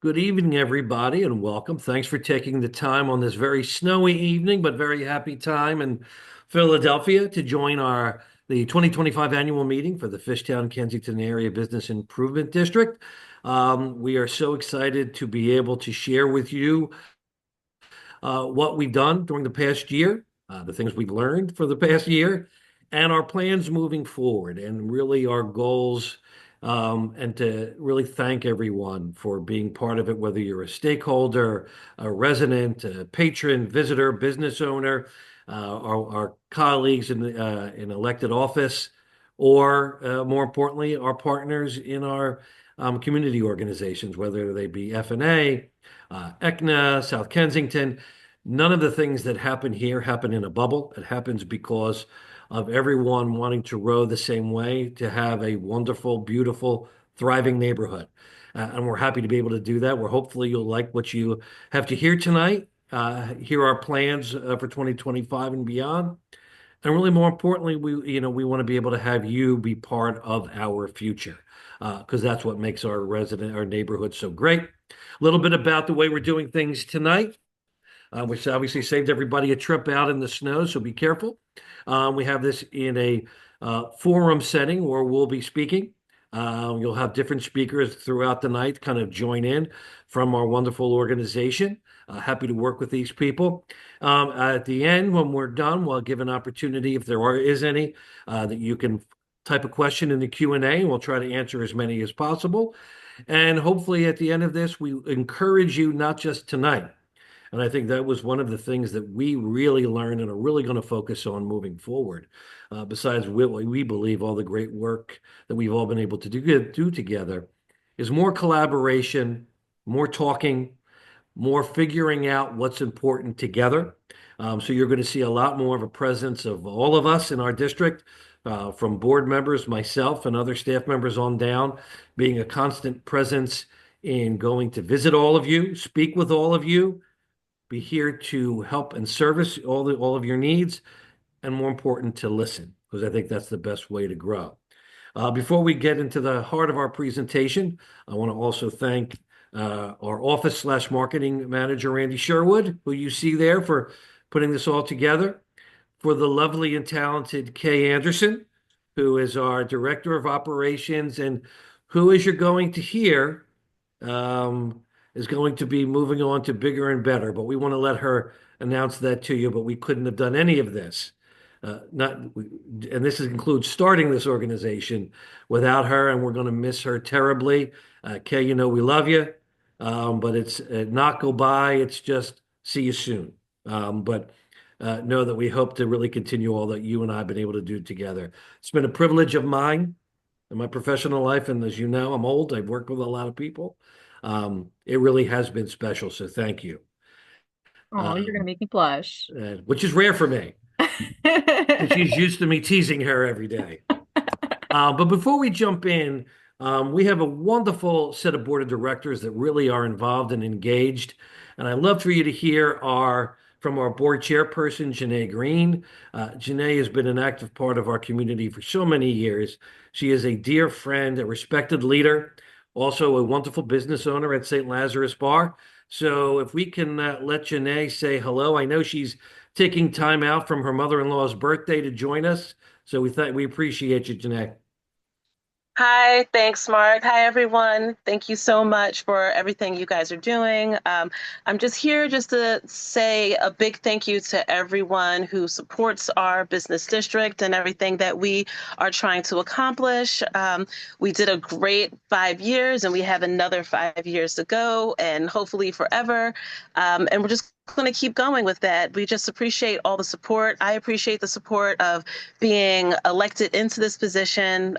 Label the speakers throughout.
Speaker 1: Good evening, everybody, and welcome. Thanks for taking the time on this very snowy evening, but very happy time in Philadelphia to join the 2025 annual meeting for the Fishtown Kensington Area Business Improvement District. We are so excited to be able to share with you what we've done during the past year, the things we've learned for the past year, and our plans moving forward, and really our goals, and to really thank everyone for being part of it, whether you're a stakeholder, a resident, a patron, visitor, business owner, our colleagues in elected office, or more importantly, our partners in our community organizations, whether they be FNA, ECNA, South Kensington. None of the things that happen here happen in a bubble. It happens because of everyone wanting to row the same way to have a wonderful, beautiful, thriving neighborhood. And we're happy to be able to do that. We're hopefully you'll like what you have to hear tonight. Hear our plans for 2025 and beyond. And really, more importantly, we want to be able to have you be part of our future, because that's what makes our neighborhood so great. A little bit about the way we're doing things tonight, which obviously saved everybody a trip out in the snow, so be careful. We have this in a forum setting where we'll be speaking. You'll have different speakers throughout the night kind of join in from our wonderful organization. Happy to work with these people. At the end, when we're done, we'll give an opportunity, if is any, that you can type a question in the Q&A, and we'll try to answer as many as possible. And hopefully at the end of this, we encourage you not just tonight. And I think that was one of the things that we really learned and are really going to focus on moving forward. Besides what we believe all the great work that we've all been able to do together is more collaboration, more talking, more figuring out what's important together. So you're going to see a lot more of a presence of all of us in our district, from board members, myself, and other staff members on down, being a constant presence in going to visit all of you, speak with all of you, be here to help and service all of your needs, and more important, to listen, because I think that's the best way to grow. Before we get into the heart of our presentation, I want to also thank our office/marketing manager, Randy Sherwood, who you see there, for putting this all together, for the lovely and talented Kay Anderson, who is our director of operations, and who, as you're going to hear, is going to be moving on to bigger and better. But we want to let her announce that to you, but we couldn't have done any of this. And this includes starting this organization without her, and we're going to miss her terribly. Kay, we love you, but it's not goodbye. It's just see you soon. But know that we hope to really continue all that you and I have been able to do together. It's been a privilege of mine in my professional life, and as you know, I'm old. I've worked with a lot of people. It really has been special, so thank you.
Speaker 2: Oh, you're gonna make me blush.
Speaker 1: Which is rare for me. She's used to me teasing her every day. But before we jump in, we have a wonderful set of board of directors that really are involved and engaged. And I'd love for you to hear from our board chairperson, Janae Green. Janae has been an active part of our community for so many years. She is a dear friend, a respected leader, also a wonderful business owner at St. Lazarus Bar. So if we can let Janae say hello. I know she's taking time out from her mother-in-law's birthday to join us. So we appreciate you, Janae.
Speaker 3: Hi, thanks, Mark. Hi, everyone. Thank you so much for everything you guys are doing. I'm just here just to say a big thank you to everyone who supports our business district and everything that we are trying to accomplish. We did a great 5 years, and we have another 5 years to go, and hopefully forever. And we're just going to keep going with that. We just appreciate all the support. I appreciate the support of being elected into this position,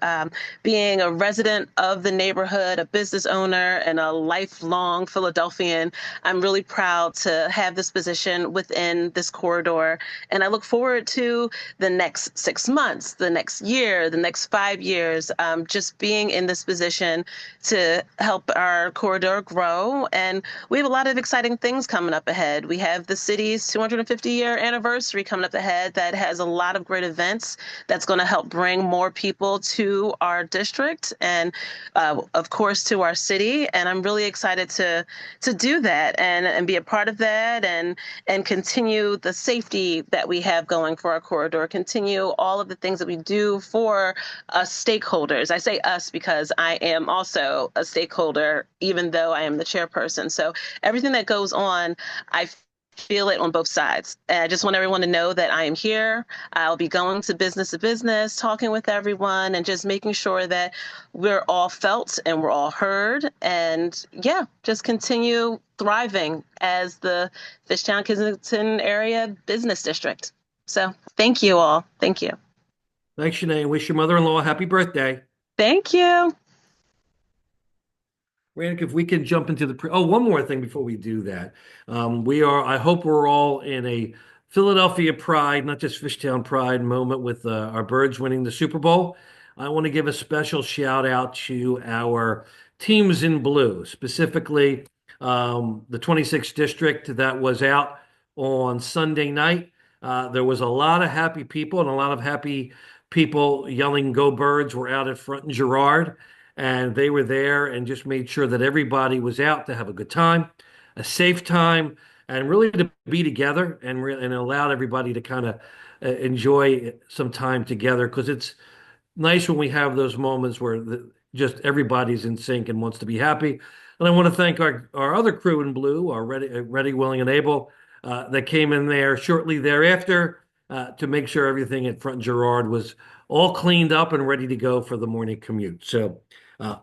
Speaker 3: being a resident of the neighborhood, a business owner, and a lifelong Philadelphian. I'm really proud to have this position within this corridor. And I look forward to the next 6 months, the next year, the next 5 years, just being in this position to help our corridor grow. And we have a lot of exciting things coming up ahead. We have the city's 250-year anniversary coming up ahead that has a lot of great events that's going to help bring more people to our district and, of course, to our city. And I'm really excited to do that and be a part of that and continue the safety that we have going for our corridor, continue all of the things that we do for us stakeholders. I say us because I am also a stakeholder, even though I am the chairperson. So everything that goes on, I feel it on both sides. And I just want everyone to know that I am here. I'll be going to business, talking with everyone, and just making sure that we're all felt and we're all heard. And yeah, just continue thriving as the Fishtown Kensington area business district. So thank you all. Thank you.
Speaker 1: Thanks, Shanae. Wish your mother-in-law a happy birthday.
Speaker 3: Thank you.
Speaker 1: Randy, if we can jump into one more thing before we do that. I hope we're all in a Philadelphia pride, not just Fishtown pride moment with our birds winning the Super Bowl. I want to give a special shout out to our teams in blue, specifically the 26th district that was out on Sunday night. There was a lot of happy people and a lot of happy people yelling "Go Birds" were out at Front and Girard. And they were there and just made sure that everybody was out to have a good time, a safe time, and really to be together and allowed everybody to kind of enjoy some time together, because it's nice when we have those moments where just everybody's in sync and wants to be happy. And I want to thank our other crew in blue, our ready, willing, and able, that came in there shortly thereafter to make sure everything at Front and Girard was all cleaned up and ready to go for the morning commute. So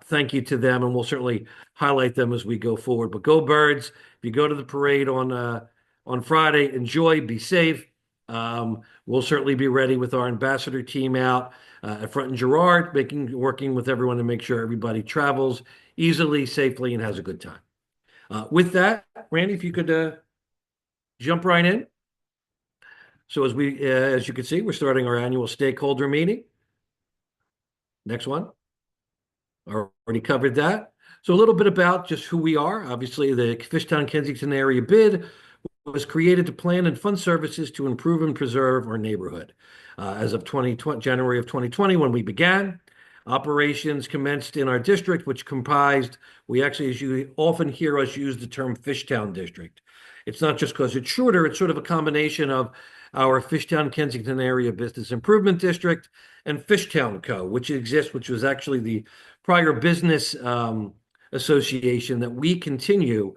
Speaker 1: thank you to them, and we'll certainly highlight them as we go forward. But go Birds! If you go to the parade on Friday, enjoy, be safe. We'll certainly be ready with our ambassador team out at Front and Girard, working with everyone to make sure everybody travels easily, safely, and has a good time. With that, Randy, if you could jump right in. So as you can see, we're starting our annual stakeholder meeting. Next one. Already covered that. So a little bit about just who we are. Obviously, the Fishtown Kensington area bid was created to plan and fund services to improve and preserve our neighborhood. As of January of 2020, when we began, operations commenced in our district, which comprised, as you often hear us use the term Fishtown District. It's not just because it's shorter, it's sort of a combination of our Fishtown Kensington Area Business Improvement District and Fishtown Co., which was actually the prior business association that we continue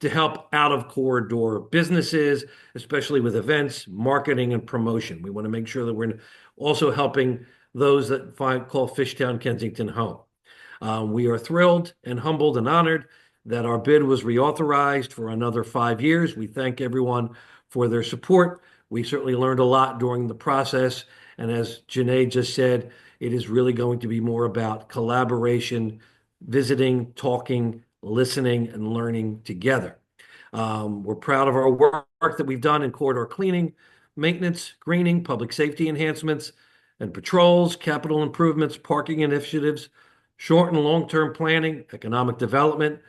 Speaker 1: to help out of corridor businesses, especially with events, marketing, and promotion. We want to make sure that we're also helping those that call Fishtown Kensington home. We are thrilled and humbled and honored that our bid was reauthorized for another 5 years. We thank everyone for their support. We certainly learned a lot during the process. And as Janae just said, it is really going to be more about collaboration, visiting, talking, listening, and learning together. We're proud of our work that we've done in corridor cleaning, maintenance, greening, public safety enhancements, and patrols, capital improvements, parking initiatives, short and long-term planning, economic development,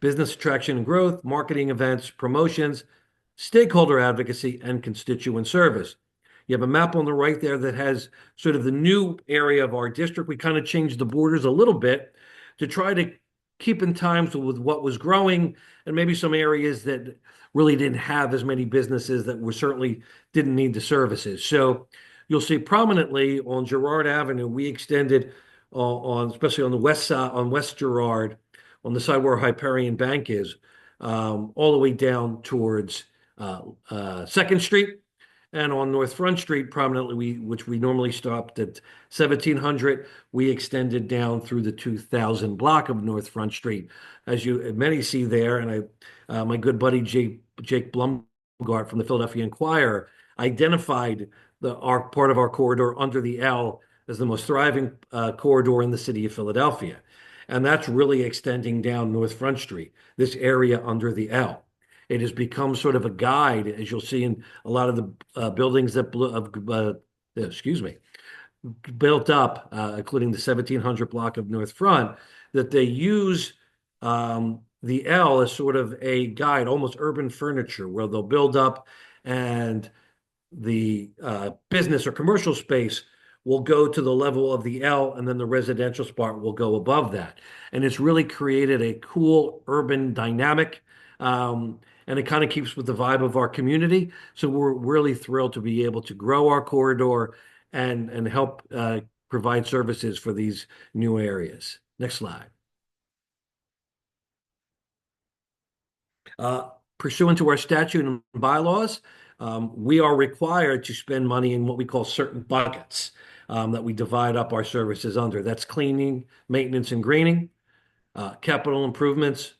Speaker 1: business attraction and growth, marketing events, promotions, stakeholder advocacy, and constituent service. You have a map on the right there that has sort of the new area of our district. We kind of changed the borders a little bit to try to keep in time with what was growing, and maybe some areas that really didn't have as many businesses that were certainly didn't need the services. So you'll see prominently on Girard Avenue, we extended especially on the west side, on West Girard, on the side where Hyperion Bank is, all the way down towards 2nd Street. And on North Front Street, prominently, which we normally stopped at 1700, we extended down through the 2000 block of North Front Street. As many see there, and my good buddy Jake Blumgart from the Philadelphia Inquirer identified our part of our corridor under the L as the most thriving corridor in the city of Philadelphia. And that's really extending down North Front Street, this area under the L. It has become sort of a guide, as you'll see in a lot of the buildings that built up, including the 1700 block of North Front, that they use the L is sort of a guide, almost urban furniture, where they'll build up and the business or commercial space will go to the level of the L, and then the residential spot will go above that. And it's really created a cool urban dynamic. And it kind of keeps with the vibe of our community. So we're really thrilled to be able to grow our corridor and help provide services for these new areas. Next slide. Pursuant to our statute and bylaws, we are required to spend money in what we call certain buckets that we divide up our services under. That's cleaning, maintenance, and greening, capital improvements,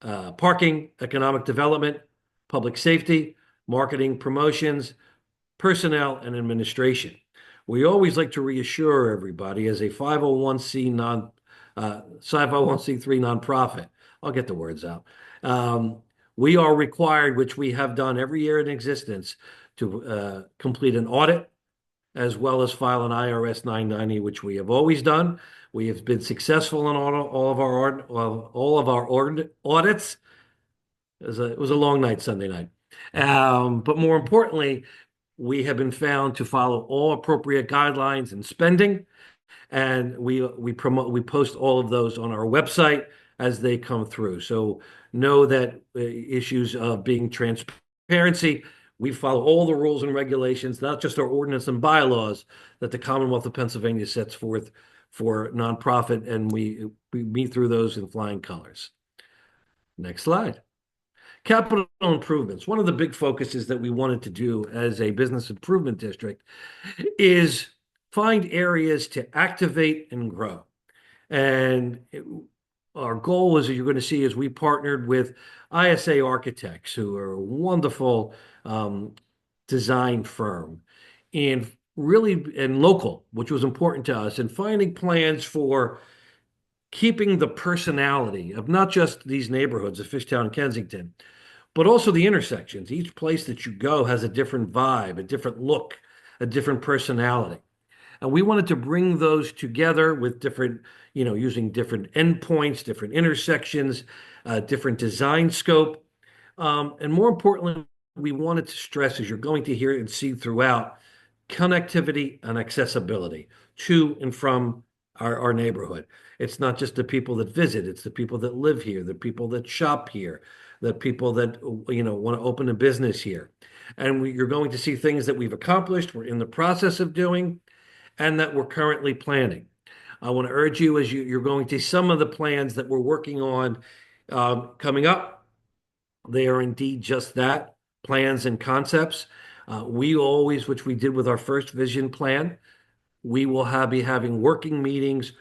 Speaker 1: parking, economic development, public safety, marketing, promotions, personnel, and administration. We always like to reassure everybody as a 501c3 nonprofit. I'll get the words out. We are required, which we have done every year in existence, to complete an audit as well as file an IRS 990, which we have always done. We have been successful in all of our audits. It was a long night Sunday night. But more importantly, we have been found to follow all appropriate guidelines in spending, and we post all of those on our website as they come through. So know that issues of being transparency, we follow all the rules and regulations, not just our ordinance and bylaws that the Commonwealth of Pennsylvania sets forth for nonprofit, and we meet through those in flying colors. Next slide. Capital improvements. One of the big focuses that we wanted to do as a business improvement district is find areas to activate and grow. And our goal, as you're going to see, is we partnered with ISAArchitects, who are a wonderful design firm, and local, which was important to us, and finding plans for keeping the personality of not just these neighborhoods of Fishtown and Kensington, but also the intersections. Each place that you go has a different vibe, a different look, a different personality. And we wanted to bring those together with different, using different endpoints, different intersections, different design scope. And more importantly, we wanted to stress, as you're going to hear and see throughout, connectivity and accessibility to and from our neighborhood. It's not just the people that visit, it's the people that live here, the people that shop here, the people that want to open a business here. And you're going to see things that we've accomplished, we're in the process of doing, and that we're currently planning. I want to urge you, as you're going to see some of the plans that we're working on coming up. They are indeed just that, plans and concepts. Which we did with our first vision plan, we will be having working meetings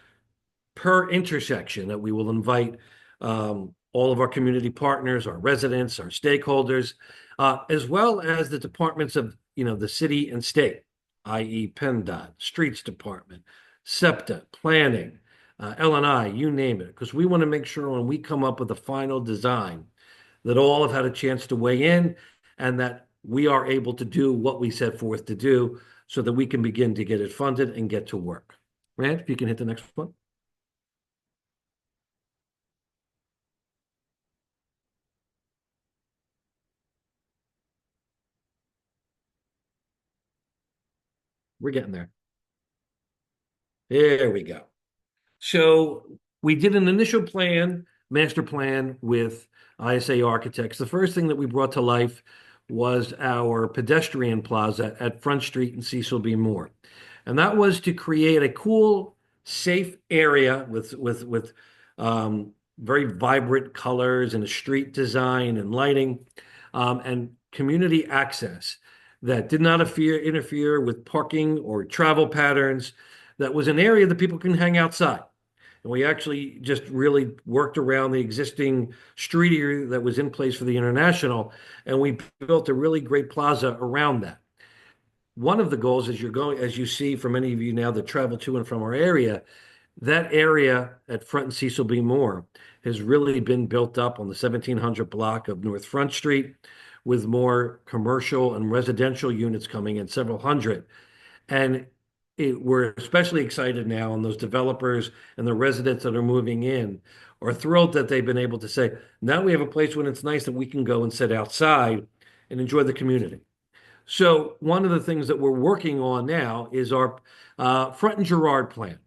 Speaker 1: per intersection that we will invite all of our community partners, our residents, our stakeholders, as well as the departments of the city and state, i.e. PennDOT, Streets Department, SEPTA, Planning, L&I, you name it, because we want to make sure when we come up with a final design that all have had a chance to weigh in and that we are able to do what we set forth to do so that we can begin to get it funded and get to work. Rand, if you can hit the next one. We're getting there. There we go. So we did an initial master plan with ISAArchitects. The first thing that we brought to life was our pedestrian plaza at Front Street and Cecil B. Moore. And that was to create a cool, safe area with very vibrant colors and a street design and lighting and community access that did not interfere with parking or travel patterns. That was an area that people can hang outside. And we actually just really worked around the existing street area that was in place for the International, and we built a really great plaza around that. One of the goals, as you see for many of you now that travel to and from our area, that area at Front and Cecil B. Moore has really been built up on the 1700 block of North Front Street, with more commercial and residential units coming in, several hundred. And we're especially excited now, and those developers and the residents that are moving in are thrilled that they've been able to say, now we have a place when it's nice that we can go and sit outside and enjoy the community. So one of the things that we're working on now is our Front and Girard plan.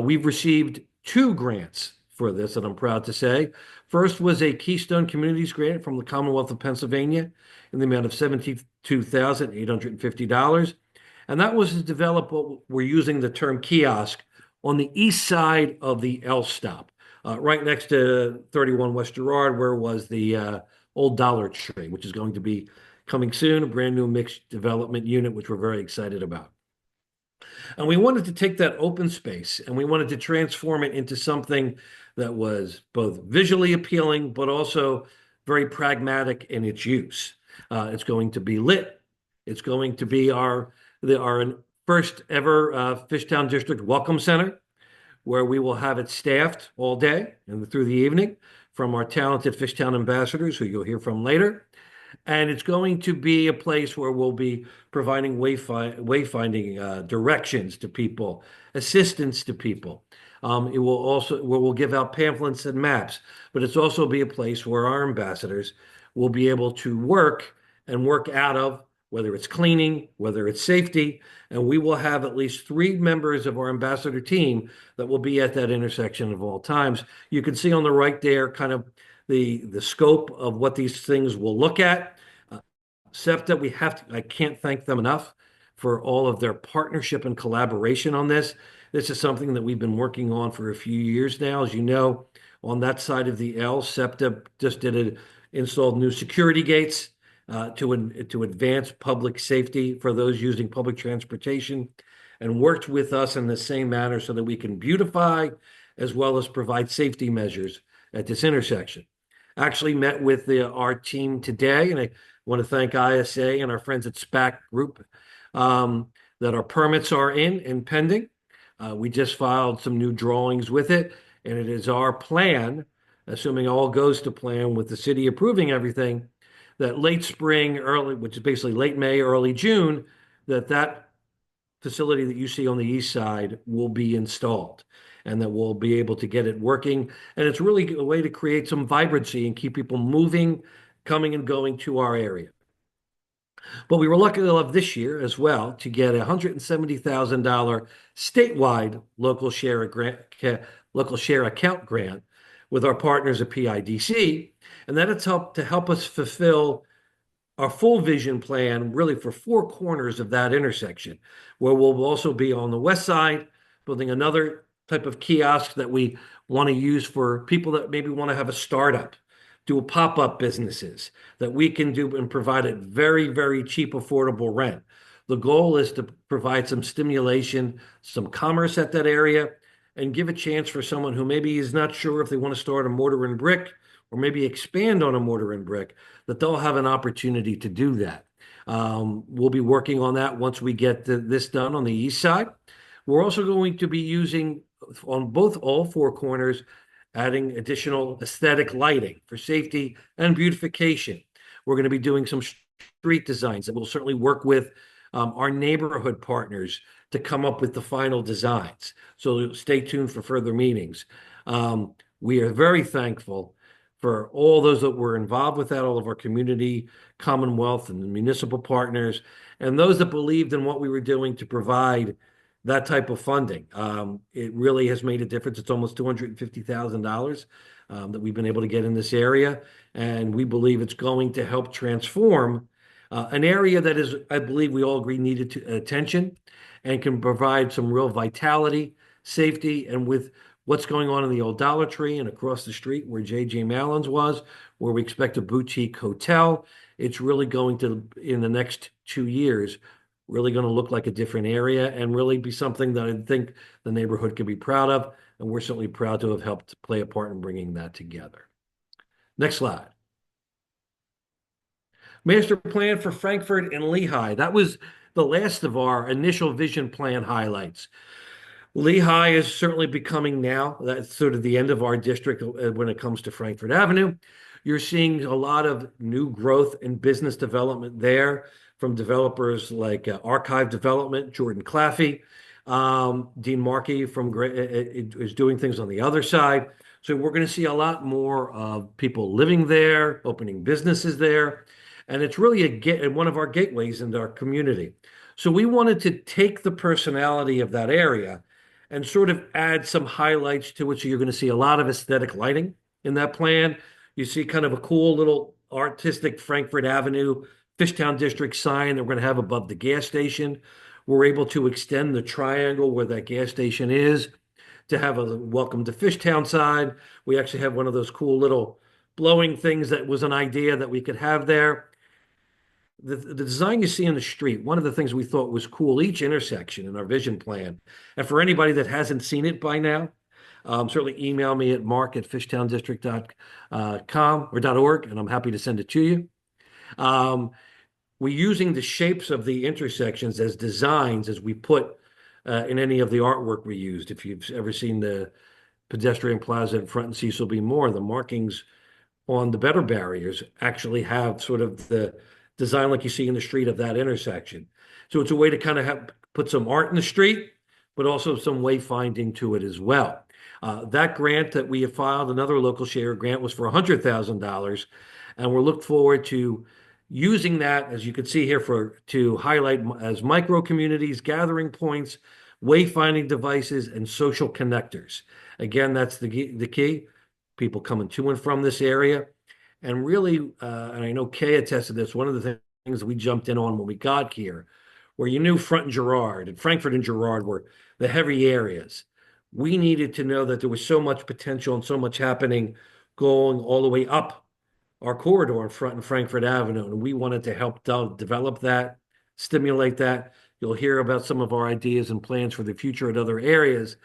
Speaker 1: We've received two grants for this, and I'm proud to say. First was a Keystone Communities grant from the Commonwealth of Pennsylvania in the amount of $72,850. And that was to develop what we're using the term kiosk on the east side of the L stop, right next to 31 West Girard, where was the old Dollar Tree, which is going to be coming soon, a brand new mixed development unit, which we're very excited about. And we wanted to take that open space and we wanted to transform it into something that was both visually appealing, but also very pragmatic in its use. It's going to be lit. It's going to be our first ever Fishtown District Welcome Center, where we will have it staffed all day and through the evening from our talented Fishtown Ambassadors, who you'll hear from later. And it's going to be a place where we'll be providing wayfinding directions to people, assistance to people. It will also, where we'll give out pamphlets and maps, but it's also be a place where our ambassadors will be able to work and work out of, whether it's cleaning, whether it's safety, and we will have at least 3 members of our ambassador team that will be at that intersection of all times. You can see on the right there kind of the scope of what these things will look at. SEPTA, I can't thank them enough for all of their partnership and collaboration on this. This is something that we've been working on for a few years now. As you know, on that side of the L, SEPTA just installed new security gates to advance public safety for those using public transportation, and worked with us in the same manner so that we can beautify as well as provide safety measures at this intersection. Actually met with our team today, and I want to thank ISA and our friends at SPAC Group that our permits are in and pending. We just filed some new drawings with it, and it is our plan, assuming all goes to plan with the city approving everything, that late spring, which is basically late May, early June, that facility that you see on the east side will be installed and that we'll be able to get it working. And it's really a way to create some vibrancy and keep people moving, coming and going to our area. But we were lucky enough this year as well to get a $170,000 statewide local share account grant with our partners at PIDC, and that it's helped to help us fulfill our full vision plan really for 4 corners of that intersection, where we'll also be on the west side building another type of kiosk that we want to use for people that maybe want to have a startup, do pop-up businesses that we can do and provide at very, very cheap, affordable rent. The goal is to provide some stimulation, some commerce at that area, and give a chance for someone who maybe is not sure if they want to start a mortar and brick or maybe expand on a mortar and brick, that they'll have an opportunity to do that. We'll be working on that once we get this done on the east side. We're also going to be using on all 4 corners, adding additional aesthetic lighting for safety and beautification. We're going to be doing some street designs that we'll certainly work with our neighborhood partners to come up with the final designs. So stay tuned for further meetings. We are very thankful for all those that were involved with that, all of our community, Commonwealth, and municipal partners, and those that believed in what we were doing to provide that type of funding. It really has made a difference. It's almost $250,000 that we've been able to get in this area, and we believe it's going to help transform an area that is, I believe we all agree, needed attention and can provide some real vitality, safety, and with what's going on in the old Dollar Tree and across the street where J.J. Mallon's was, where we expect a boutique hotel, it's really going to, in the next 2 years, really going to look like a different area and really be something that I think the neighborhood can be proud of. And we're certainly proud to have helped play a part in bringing that together. Next slide. Master plan for Frankfurt and Lehigh. That was the last of our initial vision plan highlights. Lehigh is certainly becoming now, that's sort of the end of our district when it comes to Frankfurt Avenue. You're seeing a lot of new growth and business development there from developers like Archive Development, Jordan Claffey. Dean Markey is doing things on the other side. So we're going to see a lot more of people living there, opening businesses there, and it's really one of our gateways into our community. So we wanted to take the personality of that area and sort of add some highlights to it. So you're going to see a lot of aesthetic lighting in that plan. You see kind of a cool little artistic Frankfurt Avenue Fishtown District sign that we're going to have above the gas station. We're able to extend the triangle where that gas station is to have a welcome to Fishtown side. We actually have one of those cool little blowing things that was an idea that we could have there. The design you see in the street, one of the things we thought was cool, each intersection in our vision plan. And for anybody that hasn't seen it by now, certainly email me at mark@fishtownsdistrict.com or .org, and I'm happy to send it to you. We're using the shapes of the intersections as designs as we put in any of the artwork we used. If you've ever seen the pedestrian plaza in front in Cecil B. Moore, the markings on the better barriers actually have sort of the design like you see in the street of that intersection. So it's a way to kind of put some art in the street, but also some wayfinding to it as well. That grant that we have filed, another local share grant, was for $100,000, and we're looking forward to using that, as you can see here, to highlight as micro communities, gathering points, wayfinding devices, and social connectors. Again, that's the key. People coming to and from this area. And really, and I know Kay attested to this, one of the things we jumped in on when we got here, where you knew Front and Girard and Frankfurt and Girard were the heavy areas. We needed to know that there was so much potential and so much happening going all the way up our corridor in Front and Frankfurt Avenue. And we wanted to help develop that, stimulate that. You'll hear about some of our ideas and plans for the future at other areas.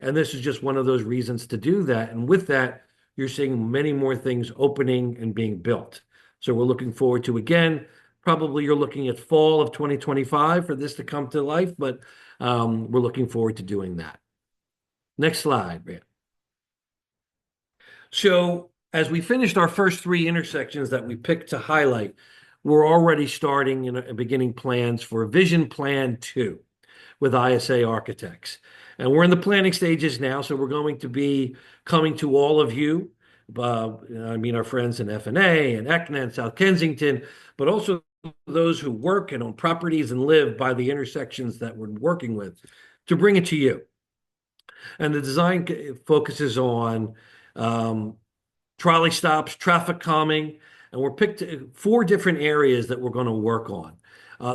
Speaker 1: And this is just one of those reasons to do that. And with that, you're seeing many more things opening and being built. So we're looking forward to, again, probably you're looking at fall of 2025 for this to come to life, but we're looking forward to doing that. Next slide, Brad. So as we finished our first three intersections that we picked to highlight, we're already starting and beginning plans for Vision Plan 2 with ISAArchitects. And we're in the planning stages now, so we're going to be coming to all of you. I mean, our friends in FNA and ECNA and South Kensington, but also those who work and own properties and live by the intersections that we're working with to bring it to you. And the design focuses on trolley stops, traffic calming, and we're picked 4 different areas that we're going to work on.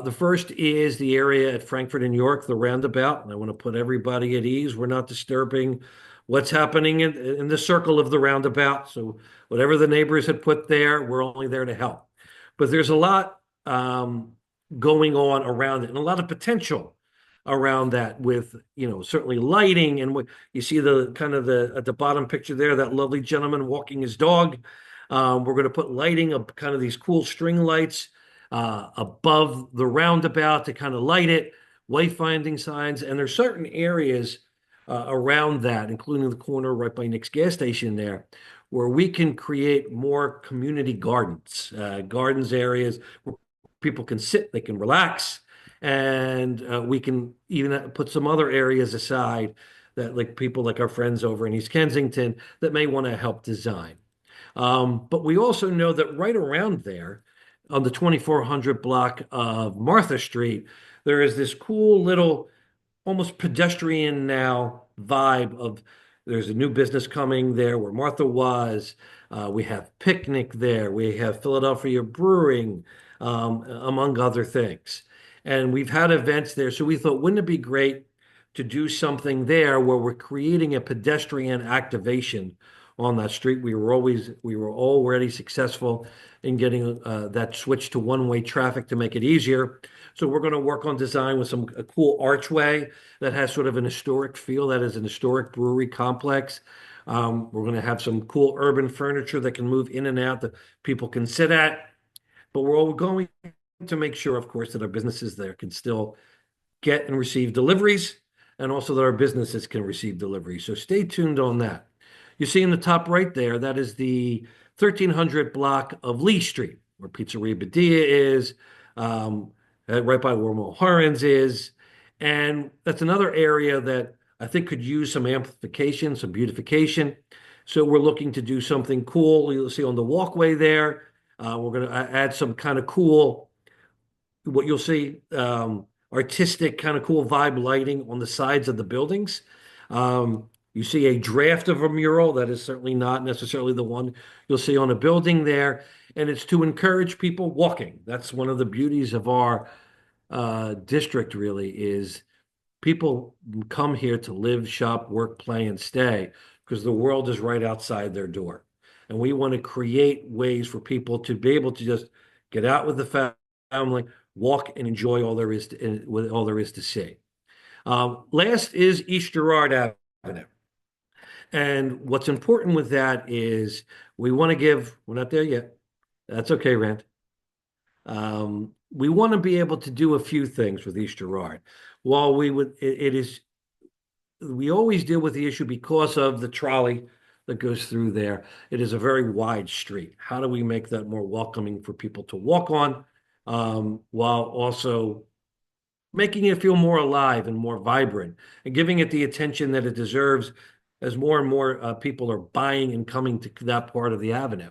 Speaker 1: The first is the area at Frankfurt and York, the roundabout. And I want to put everybody at ease. We're not disturbing what's happening in the circle of the roundabout. So whatever the neighbors had put there, we're only there to help. But there's a lot going on around it and a lot of potential around that with, certainly lighting. And what you see the kind of at the bottom picture there, that lovely gentleman walking his dog. We're going to put lighting of kind of these cool string lights above the roundabout to kind of light it, wayfinding signs, and there's certain areas around that, including the corner right by Nick's gas station there, where we can create more community gardens areas where people can sit, they can relax, and we can even put some other areas aside that like people like our friends over in East Kensington that may want to help design. But we also know that right around there, on the 2400 block of Martha Street, there is this cool little, almost pedestrian now vibe of there's a new business coming there where Martha was. We have Picnic there. We have Philadelphia Brewing, among other things. And we've had events there. So we thought, wouldn't it be great to do something there where we're creating a pedestrian activation on that street? We were already successful in getting that switch to one-way traffic to make it easier. So we're going to work on design with a cool archway that has sort of an historic feel, that is an historic brewery complex. We're going to have some cool urban furniture that can move in and out that people can sit at. But we're all going to make sure, of course, that our businesses there can still get and receive deliveries, and also that our businesses can receive deliveries. So stay tuned on that. You see in the top right there, that is the 1300 block of Lee Street, where Pizzeria Badia is, right by where Mulherron's is. And that's another area that I think could use some amplification, some beautification. So we're looking to do something cool. You'll see on the walkway there. We're going to add some kind of cool, what you'll see, artistic kind of cool vibe lighting on the sides of the buildings. You see a draft of a mural that is certainly not necessarily the one you'll see on a building there. And it's to encourage people walking. That's one of the beauties of our district, really, is people come here to live, shop, work, play, and stay because the world is right outside their door. And we want to create ways for people to be able to just get out with the family, walk, and enjoy all there is to see. Last is East Girard Avenue. And what's important with that is we want to give, we're not there yet. That's okay, Rand. We want to be able to do a few things with East Girard. While we always deal with the issue because of the trolley that goes through there. It is a very wide street. How do we make that more welcoming for people to walk on, while also making it feel more alive and more vibrant and giving it the attention that it deserves as more and more people are buying and coming to that part of the avenue.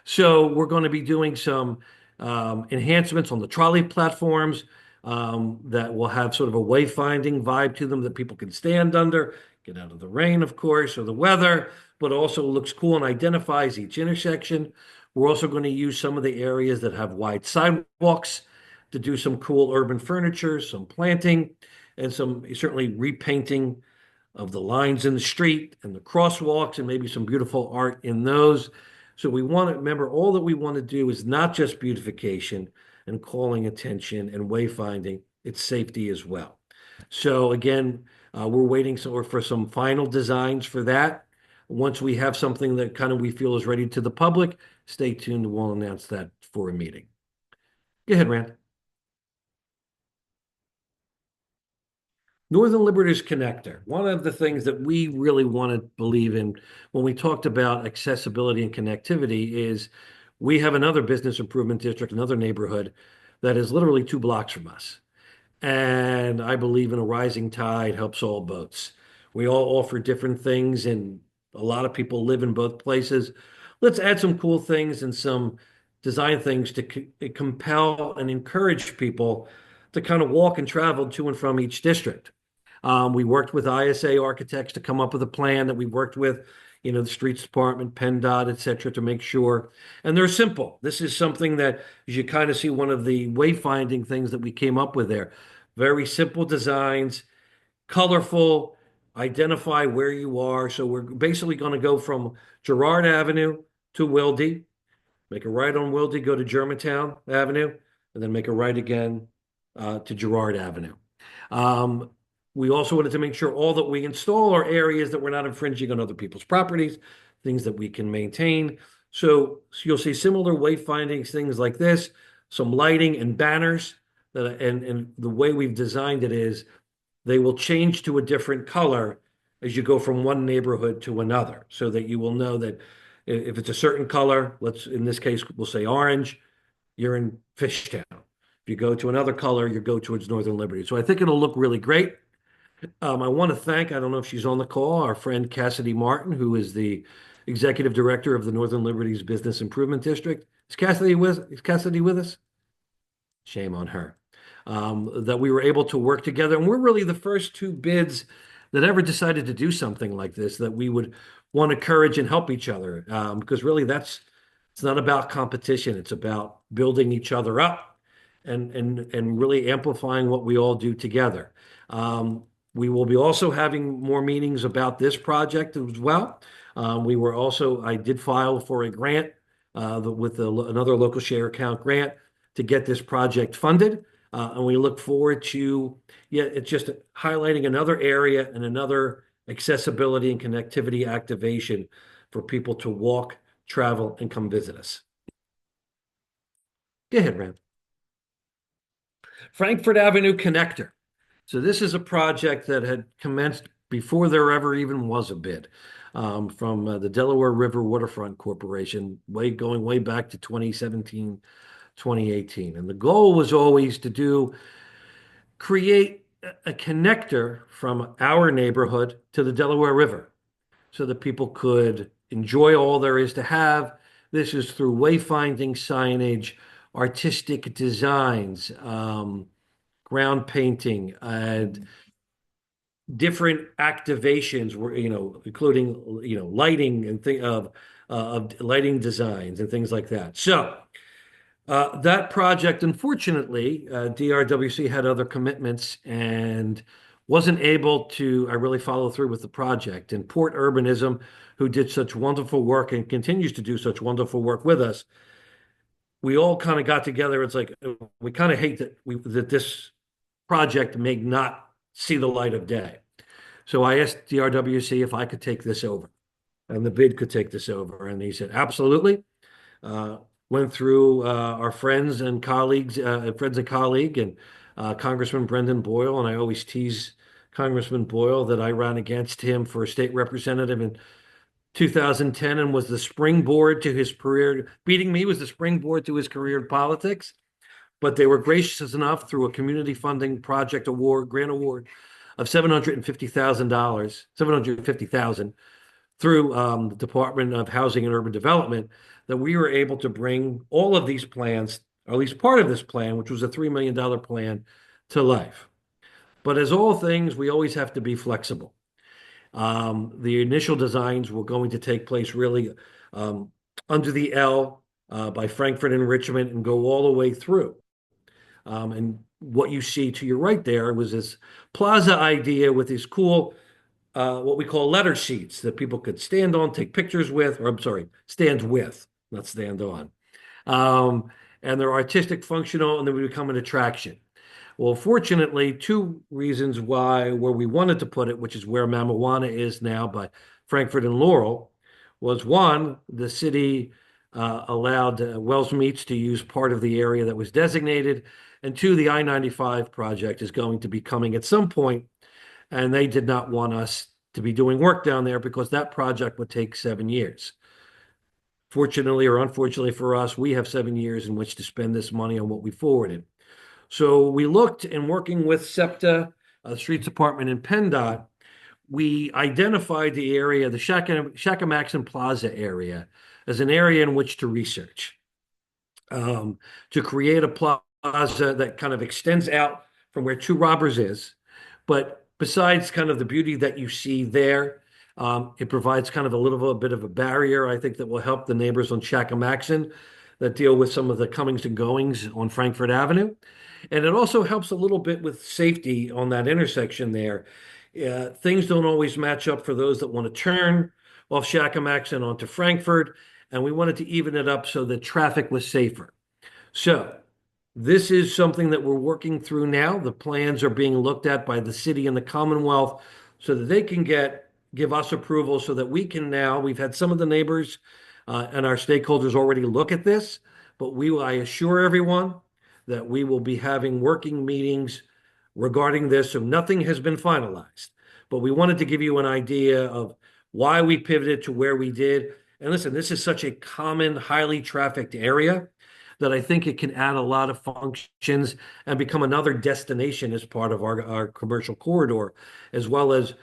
Speaker 1: So we're going to be doing some enhancements on the trolley platforms that will have sort of a wayfinding vibe to them that people can stand under, get out of the rain, of course, or the weather, but also looks cool and identifies each intersection. We're also going to use some of the areas that have wide sidewalks to do some cool urban furniture, some planting, and some certainly repainting of the lines in the street and the crosswalks and maybe some beautiful art in those. So we want to remember all that we want to do is not just beautification and calling attention and wayfinding, it's safety as well. So again, we're waiting for some final designs for that. Once we have something that kind of we feel is ready to the public, stay tuned. We'll announce that for a meeting. Go ahead, Rand. Northern Liberties Connector. One of the things that we really want to believe in when we talked about accessibility and connectivity is we have another business improvement district, another neighborhood that is literally 2 blocks from us. And I believe in a rising tide helps all boats. We all offer different things, and a lot of people live in both places. Let's add some cool things and some design things to compel and encourage people to kind of walk and travel to and from each district. We worked with ISAArchitects to come up with a plan that we worked with, the streets department, PennDOT, et cetera, to make sure. And they're simple. This is something that you kind of see one of the wayfinding things that we came up with there. Very simple designs, colorful, identify where you are. So we're basically going to go from Girard Avenue to Wilde, make a right on Wilde, go to Germantown Avenue, and then make a right again to Girard Avenue. We also wanted to make sure all that we install are areas that we're not infringing on other people's properties, things that we can maintain. So you'll see similar wayfindings, things like this, some lighting and banners and the way we've designed it is they will change to a different color as you go from one neighborhood to another, so that you will know that if it's a certain color, in this case, we'll say orange, you're in Fishtown. If you go to another color, you go towards Northern Liberty. So I think it'll look really great. I want to thank, I don't know if she's on the call, our friend Cassidy Martin, who is the Executive Director of the Northern Liberties Business Improvement District. Is Cassidy with us? Shame on her. That we were able to work together. And we're really the first 2 bids that ever decided to do something like this, that we would want to encourage and help each other. Because really it's not about competition. It's about building each other up and really amplifying what we all do together. We will be also having more meetings about this project as well. I did file for a grant with another local share account grant to get this project funded. And we look forward to, it's just highlighting another area and another accessibility and connectivity activation for people to walk, travel, and come visit us. Go ahead, Ram. Frankfurt Avenue Connector. So this is a project that had commenced before there ever even was a bid from the Delaware River Waterfront Corporation, going way back to 2017, 2018. And the goal was always to create a connector from our neighborhood to the Delaware River so that people could enjoy all there is to have. This is through wayfinding signage, artistic designs, ground painting, and different activations were, including, lighting and of lighting designs and things like that. So that project, unfortunately, DRWC had other commitments and wasn't able to really follow through with the project. And Port Urbanism, who did such wonderful work and continues to do such wonderful work with us, we all kind of got together. It's like we kind of hate that this project may not see the light of day. So I asked DRWC if I could take this over and the bid could take this over. And he said, absolutely. Went through our friends and colleagues, and Congressman Brendan Boyle. And I always tease Congressman Boyle that I ran against him for a state representative in 2010 and was the springboard to his career. Beating me was the springboard to his career in politics. But they were gracious enough through a community funding project award, grant award of $750,000, $750,000 through the Department of Housing and Urban Development, that we were able to bring all of these plans, or at least part of this plan, which was a $3 million plan, to life. But as all things, we always have to be flexible. The initial designs were going to take place really under the L by Frankfurt and Richmond and go all the way through. And what you see to your right there was this plaza idea with these cool, what we call letter seats that people could stand on, take pictures with, or I'm sorry, stand with, not stand on. And they're artistic, functional, and they would become an attraction. Well, fortunately, two reasons where we wanted to put it, which is where Mamajuana is now by Frankfurt and Laurel, was one, the city allowed Wells Meats to use part of the area that was designated, and two, the I-95 project is going to be coming at some point, and they did not want us to be doing work down there because that project would take 7 years. Fortunately or unfortunately for us, we have 7 years in which to spend this money on what we forwarded. So we looked, and working with SEPTA, Streets Department, and PennDOT, we identified the area, the Shakamaxon Plaza area, as an area in which to research, to create a plaza that kind of extends out from where Two Robbers is. But besides kind of the beauty that you see there, it provides kind of a little bit of a barrier, I think, that will help the neighbors on Shakamaxon that deal with some of the comings and goings on Frankfurt Avenue. And it also helps a little bit with safety on that intersection there. Things don't always match up for those that want to turn off Shakamaxon onto Frankfurt, and we wanted to even it up so that traffic was safer. So this is something that we're working through now. The plans are being looked at by the city and the Commonwealth so that they can give us approval so that we can now, we've had some of the neighbors and our stakeholders already look at this, but I assure everyone that we will be having working meetings regarding this. So nothing has been finalized, but we wanted to give you an idea of why we pivoted to where we did. And listen, this is such a common, highly trafficked area that I think it can add a lot of functions and become another destination as part of our commercial corridor, as well as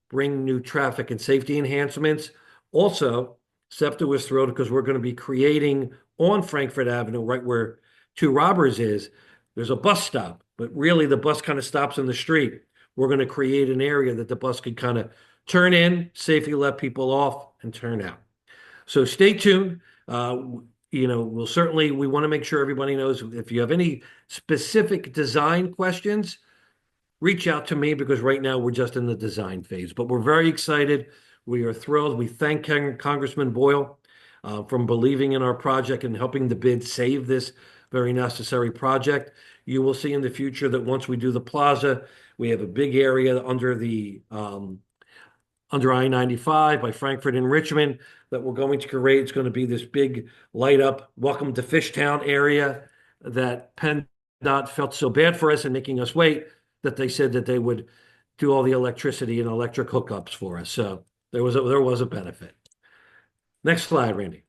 Speaker 1: bring new traffic and safety enhancements. Also, SEPTA was thrilled because we're going to be creating on Frankfurt Avenue, right where Two Robbers is, there's a bus stop, but really the bus kind of stops in the street. We're going to create an area that the bus could kind of turn in, safely let people off, and turn out. So stay tuned. We want to make sure everybody knows if you have any specific design questions, reach out to me because right now we're just in the design phase. But we're very excited. We are thrilled. We thank Congressman Boyle from believing in our project and helping the bid save this very necessary project. You will see in the future that once we do the plaza, we have a big area under I-95 by Frankfurt and Richmond that we're going to create. It's going to be this big light up welcome to Fishtown area that PennDOT felt so bad for us and making us wait that they said that they would do all the electricity and electric hookups for us. So there was a benefit. Next slide, Randy.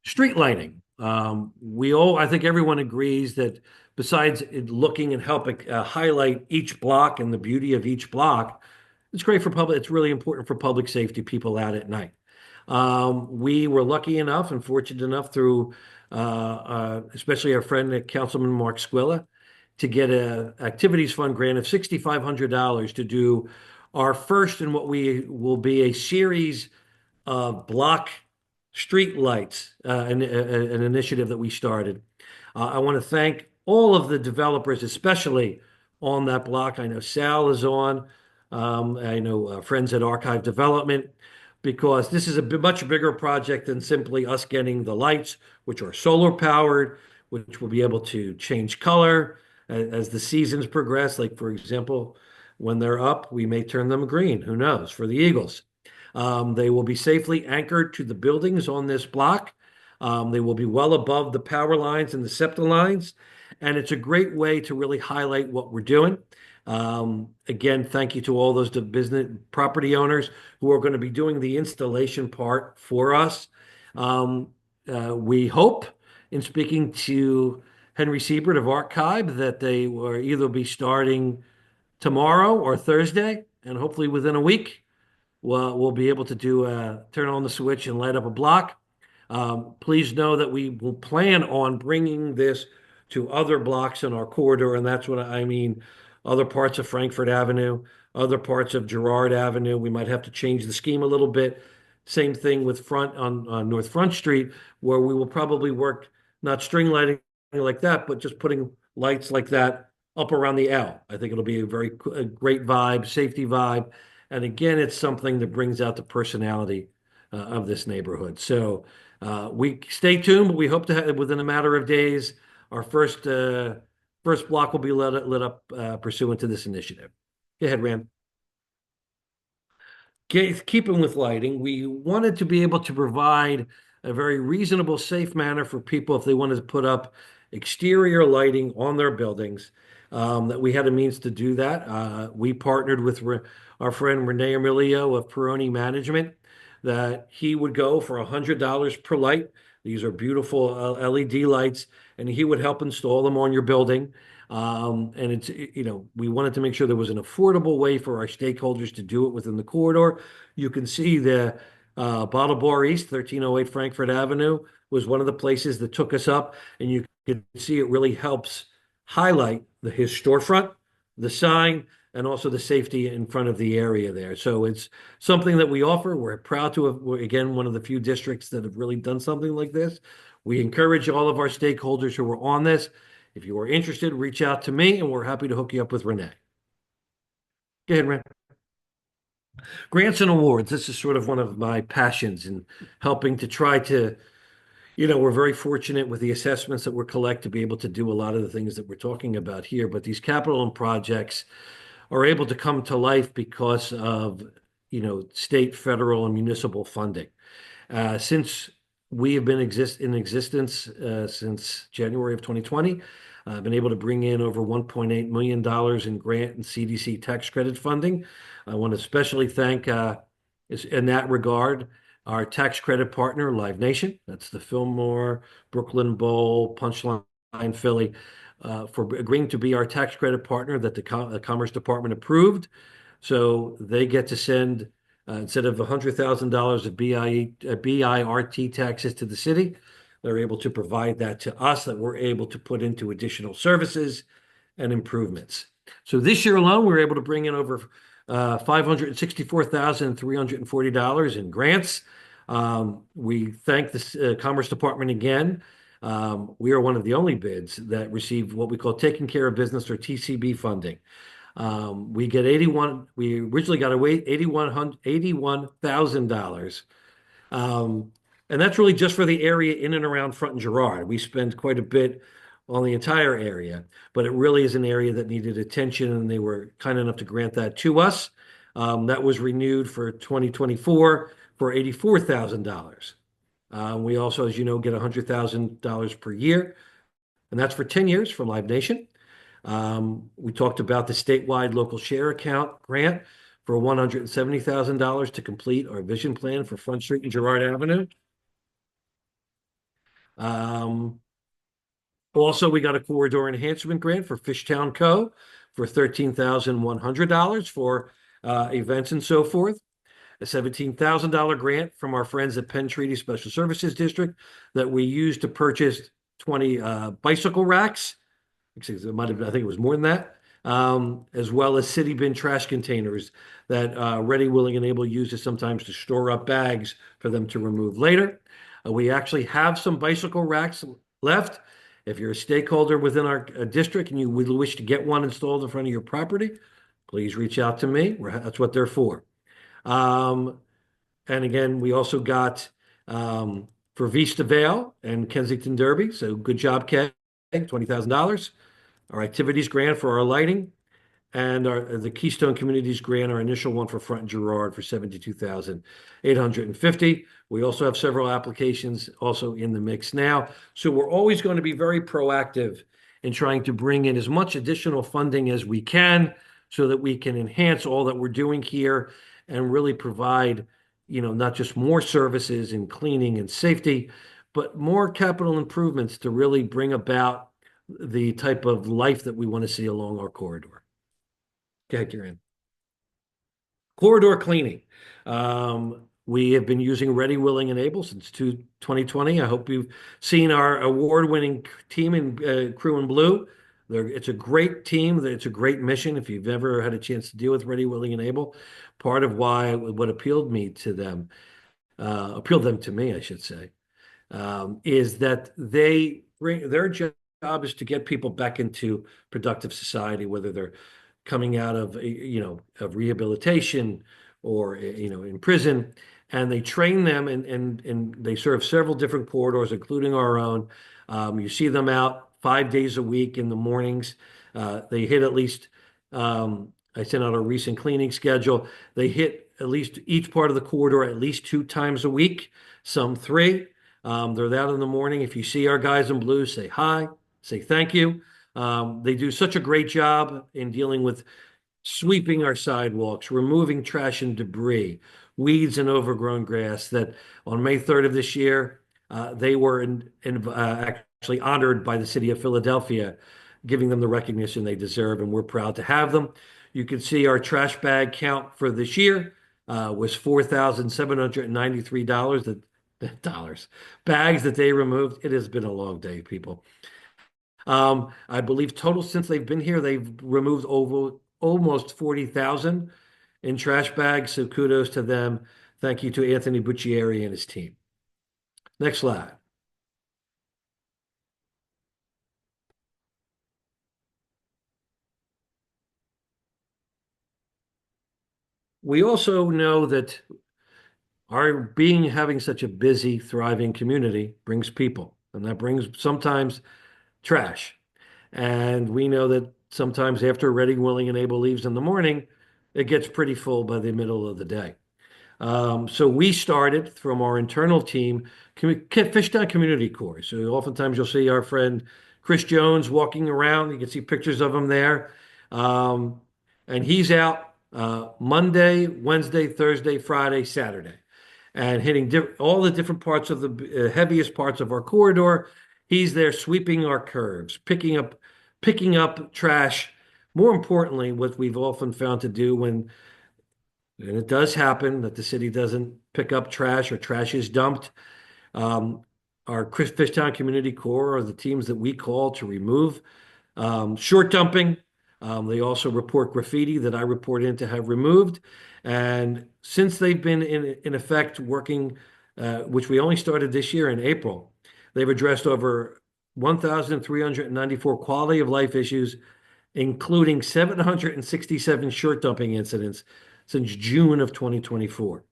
Speaker 1: Street lighting. I think everyone agrees that besides looking and helping highlight each block and the beauty of each block, it's great for public. It's really important for public safety, people out at night. We were lucky enough and fortunate enough through, especially our friend Councilman Mark Squilla, to get a activities fund grant of $6,500 to do our first in what we will be a series of block street lights, an initiative that we started. I want to thank all of the developers, especially on that block. I know Sal is on. I know friends at Archive Development, because this is a much bigger project than simply us getting the lights, which are solar powered, which will be able to change color as the seasons progress. Like, for example, when they're up, we may turn them green. Who knows? For the Eagles. They will be safely anchored to the buildings on this block. They will be well above the power lines and the SEPTA lines. And it's a great way to really highlight what we're doing. Again, thank you to all those business property owners who are going to be doing the installation part for us. We hope, in speaking to Henry Siebert of Archive, that they will either be starting tomorrow or Thursday, and hopefully within a week, we'll be able to turn on the switch and light up a block. Please know that we will plan on bringing this to other blocks in our corridor, and that's what I mean, other parts of Frankfurt Avenue, other parts of Girard Avenue. We might have to change the scheme a little bit. Same thing with front on North Front Street, where we will probably work not string lighting like that, but just putting lights like that up around the L. I think it'll be a great vibe, safety vibe. And again, it's something that brings out the personality of this neighborhood. So we stay tuned, but we hope to have, within a matter of days, our first block will be lit up pursuant to this initiative. Go ahead, Rand. Keeping with lighting, we wanted to be able to provide a very reasonable, safe manner for people if they wanted to put up exterior lighting on their buildings, that we had a means to do that. We partnered with our friend Renee Emilio of Peroni Management, that he would go for $100 per light. These are beautiful LED lights, and he would help install them on your building. And it's, we wanted to make sure there was an affordable way for our stakeholders to do it within the corridor. You can see the Bottle Bar East, 1308 Frankfurt Avenue, was one of the places that took us up, and you can see it really helps highlight his storefront, the sign, and also the safety in front of the area there. So it's something that we offer. We're proud to have, we're, again, one of the few districts that have really done something like this. We encourage all of our stakeholders who are on this. If you are interested, reach out to me, and we're happy to hook you up with Renee. Go ahead, Renee. Grants and awards. This is sort of one of my passions in helping to try to, we're very fortunate with the assessments that we're collect to be able to do a lot of the things that we're talking about here. But these capital and projects are able to come to life because of, state, federal, and municipal funding. Since we have been in existence since January of 2020, I've been able to bring in over $1.8 million in grant and CDC tax credit funding. I want to especially thank, in that regard, our tax credit partner, Live Nation. That's the Fillmore, Brooklyn Bowl, Punchline Philly, for agreeing to be our tax credit partner that the Commerce Department approved. So they get to send, instead of $100,000 of BIRT taxes to the city, they're able to provide that to us, that we're able to put into additional services and improvements. So this year alone, we were able to bring in over $564,340 in grants. We thank the Commerce Department again. We are one of the only bids that received what we call Taking Care of Business, or TCB funding. We originally got $81,000. And that's really just for the area in and around Front and Girard. We spend quite a bit on the entire area, but it really is an area that needed attention, and they were kind enough to grant that to us. That was renewed for 2024 for $84,000. We also, as you know, get $100,000 per year, and that's for 10 years from Live Nation. We talked about the statewide local share account grant for $170,000 to complete our vision plan for Front Street and Girard Avenue. Also, we got a corridor enhancement grant for Fishtown Co. for $13,100 for events and so forth. A $17,000 grant from our friends at Penn Treaty Special Services District that we used to purchase 20 bicycle racks. Excuse me, I think it was more than that. As well as city bin trash containers that Ready, Willing, and Able uses sometimes to store up bags for them to remove later. We actually have some bicycle racks left. If you're a stakeholder within our district and you would wish to get one installed in front of your property, please reach out to me. That's what they're for. And again, we also got for Vista Vale and Kensington Derby. So good job, Kay. $20,000. Our activities grant for our lighting, and the Keystone Communities grant, our initial one for Front and Girard for $72,850. We also have several applications also in the mix now. So we're always going to be very proactive in trying to bring in as much additional funding as we can so that we can enhance all that we're doing here and really provide, not just more services in cleaning and safety, but more capital improvements to really bring about the type of life that we want to see along our corridor. Go ahead, Kieran. Corridor cleaning. We have been using Ready, Willing, and Able since 2020. I hope you've seen our award-winning team in Crew in Blue. It's a great team. It's a great mission. If you've ever had a chance to deal with Ready, Willing, and Able, part of what appealed them to me, I should say, is that their job is to get people back into productive society, whether they're coming out of of rehabilitation or in prison, and they train them and they serve several different corridors, including our own. You see them out 5 days a week in the mornings. They hit at least. I sent out a recent cleaning schedule. They hit at least each part of the corridor at least 2 times a week, some 3. They're out in the morning. If you see our guys in blue, say hi, say thank you. They do such a great job in dealing with sweeping our sidewalks, removing trash and debris, weeds and overgrown grass, that on May 3rd of this year, they were actually honored by the city of Philadelphia, giving them the recognition they deserve, and we're proud to have them. You can see our trash bag count for this year was $4,793 bags that they removed. It has been a long day, people. I believe total since they've been here, they've removed over almost 40,000 in trash bags. So kudos to them. Thank you to Anthony Buccieri and his team. Next slide. We also know that having such a busy, thriving community brings people, and that brings sometimes trash. And we know that sometimes after Ready, Willing, and Able leaves in the morning, it gets pretty full by the middle of the day. So we started from our internal team, Fishtown Community Corps. So oftentimes you'll see our friend Chris Jones walking around. You can see pictures of him there. And he's out Monday, Wednesday, Thursday, Friday, Saturday, and hitting all the different parts of the heaviest parts of our corridor. He's there sweeping our curves, picking up trash. More importantly, what we've often found to do and it does happen that the city doesn't pick up trash or trash is dumped. Our Fishtown Community Corps are the teams that we call to remove short dumping. They also report graffiti that I report in to have removed. And since they've been in effect working, which we only started this year in April, they've addressed over 1,394 quality of life issues, including 767 short dumping incidents since June of 2024.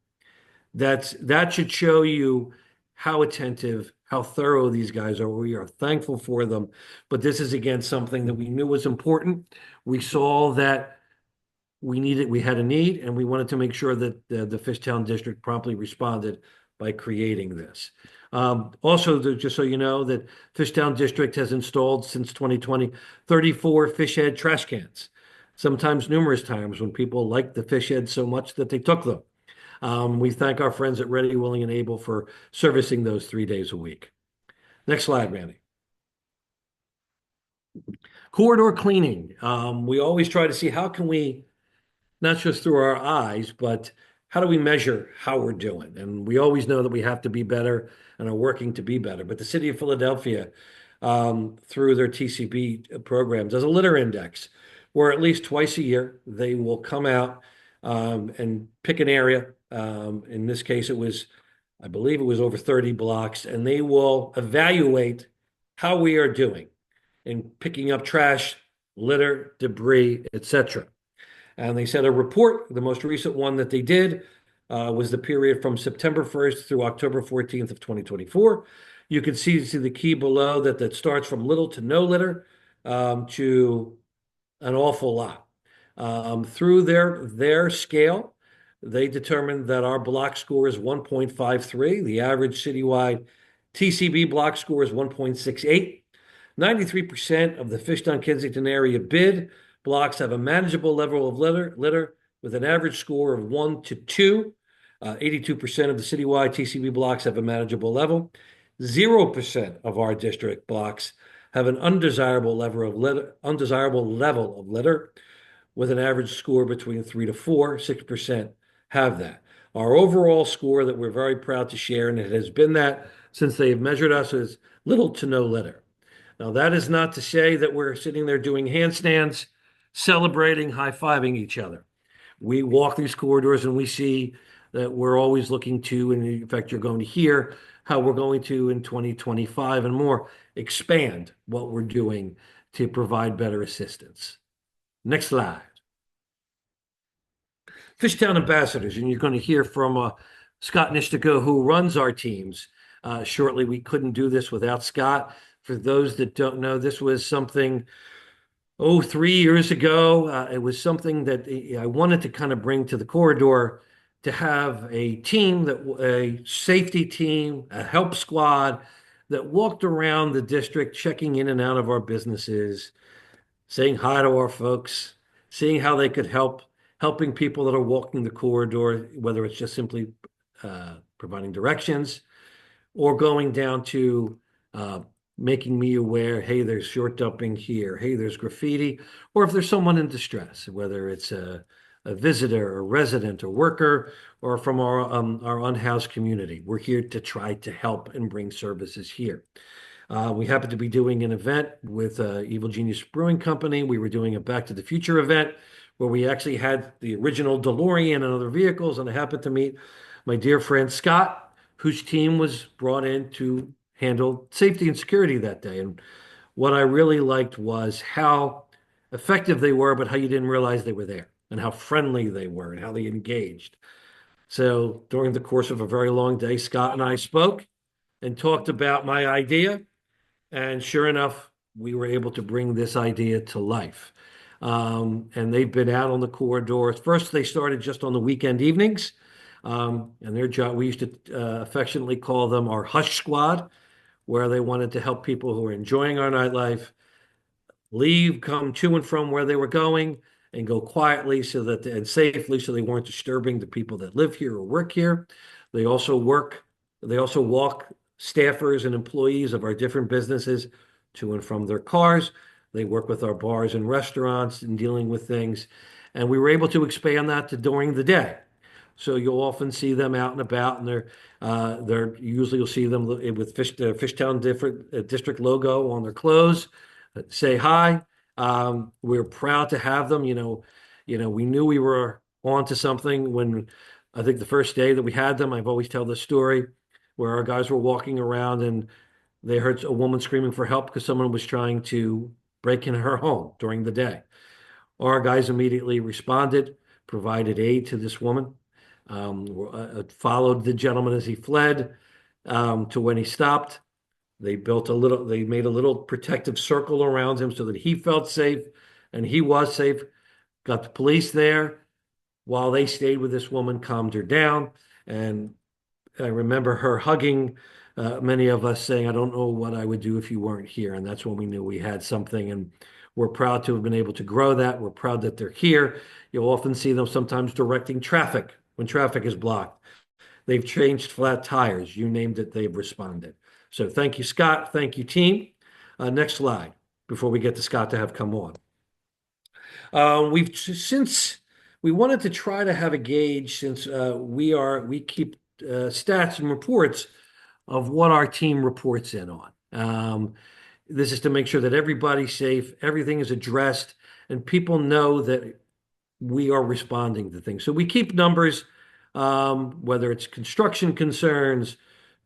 Speaker 1: That should show you how attentive, how thorough these guys are. We are thankful for them. But this is, again, something that we knew was important. We saw that we had a need, and we wanted to make sure that the Fishtown District promptly responded by creating this. Also, just so you know, that Fishtown District has installed since 2020 34 fish head trash cans, sometimes numerous times when people liked the fish head so much that they took them. We thank our friends at Ready, Willing, and Able for servicing those 3 days a week. Next slide, Randy. Corridor cleaning. We always try to see how can we, not just through our eyes, but how do we measure how we're doing? And we always know that we have to be better and are working to be better. But the city of Philadelphia, through their TCP program, does a litter index where at least twice a year they will come out and pick an area. In this case, I believe it was over 30 blocks, and they will evaluate how we are doing in picking up trash, litter, debris, etc. And they said a report, the most recent one that they did, was the period from September 1st through October 14th of 2024. You can see the key below that starts from little to no litter to an awful lot. Through their scale, they determined that our block score is 1.53. The average citywide TCB block score is 1.68. 93% of the Fishtown Kensington area bid blocks have a manageable level of litter with an average score of 1 to 2. 82% of the citywide TCB blocks have a manageable level. 0% of our district blocks have an undesirable level of litter with an average score between 3 to 4. 6% have that. Our overall score that we're very proud to share, and it has been that since they have measured us, is little to no litter. Now, that is not to say that we're sitting there doing handstands, celebrating, high-fiving each other. We walk these corridors and we see that we're always looking to, and in fact, you're going to hear how we're going to, in 2025 and more, expand what we're doing to provide better assistance. Next slide. Fishtown Ambassadors, and you're going to hear from Scott Nishtico, who runs our teams. Shortly, we couldn't do this without Scott. For those that don't know, this was something, 3 years ago. It was something that I wanted to kind of bring to the corridor, to have a team, a safety team, a help squad that walked around the district, checking in and out of our businesses, saying hi to our folks, seeing how they could helping people that are walking the corridor, whether it's just simply providing directions or going down to making me aware, hey, there's short dumping here, hey, there's graffiti, or if there's someone in distress, whether it's a visitor, a resident, a worker, or from our unhoused community. We're here to try to help and bring services here. We happen to be doing an event with Evil Genius Brewing Company. We were doing a Back to the Future event where we actually had the original DeLorean and other vehicles, and I happened to meet my dear friend Scott, whose team was brought in to handle safety and security that day. And what I really liked was how effective they were, but how you didn't realize they were there, and how friendly they were, and how they engaged. So during the course of a very long day, Scott and I spoke and talked about my idea. And sure enough, we were able to bring this idea to life. And they've been out on the corridors. First, they started just on the weekend evenings. And their job, we used to affectionately call them our Hush Squad, where they wanted to help people who are enjoying our nightlife leave, come to and from where they were going, and go quietly and safely, so they weren't disturbing the people that live here or work here. They also walk staffers and employees of our different businesses to and from their cars. They work with our bars and restaurants in dealing with things. And we were able to expand that to during the day. So you'll often see them out and about, and they're usually, you'll see them with the Fishtown District logo on their clothes. Say hi. We're proud to have them. We knew we were onto something when, I think the first day that we had them, I've always tell this story where our guys were walking around and they heard a woman screaming for help because someone was trying to break into her home during the day. Our guys immediately responded, provided aid to this woman, followed the gentleman as he fled to when he stopped. They made a little protective circle around him so that he felt safe and he was safe. Got the police there while they stayed with this woman, calmed her down. And I remember her hugging many of us, saying, I don't know what I would do if you weren't here. And that's when we knew we had something. And we're proud to have been able to grow that. We're proud that they're here. You'll often see them sometimes directing traffic when traffic is blocked. They've changed flat tires. You named it, they've responded. So thank you, Scott. Thank you, team. Next slide. before we get to Scott to have come on. Since we wanted to try to have a gauge, since we keep stats and reports of what our team reports in on. This is to make sure that everybody's safe, everything is addressed, and people know that we are responding to things. So we keep numbers, whether it's construction concerns,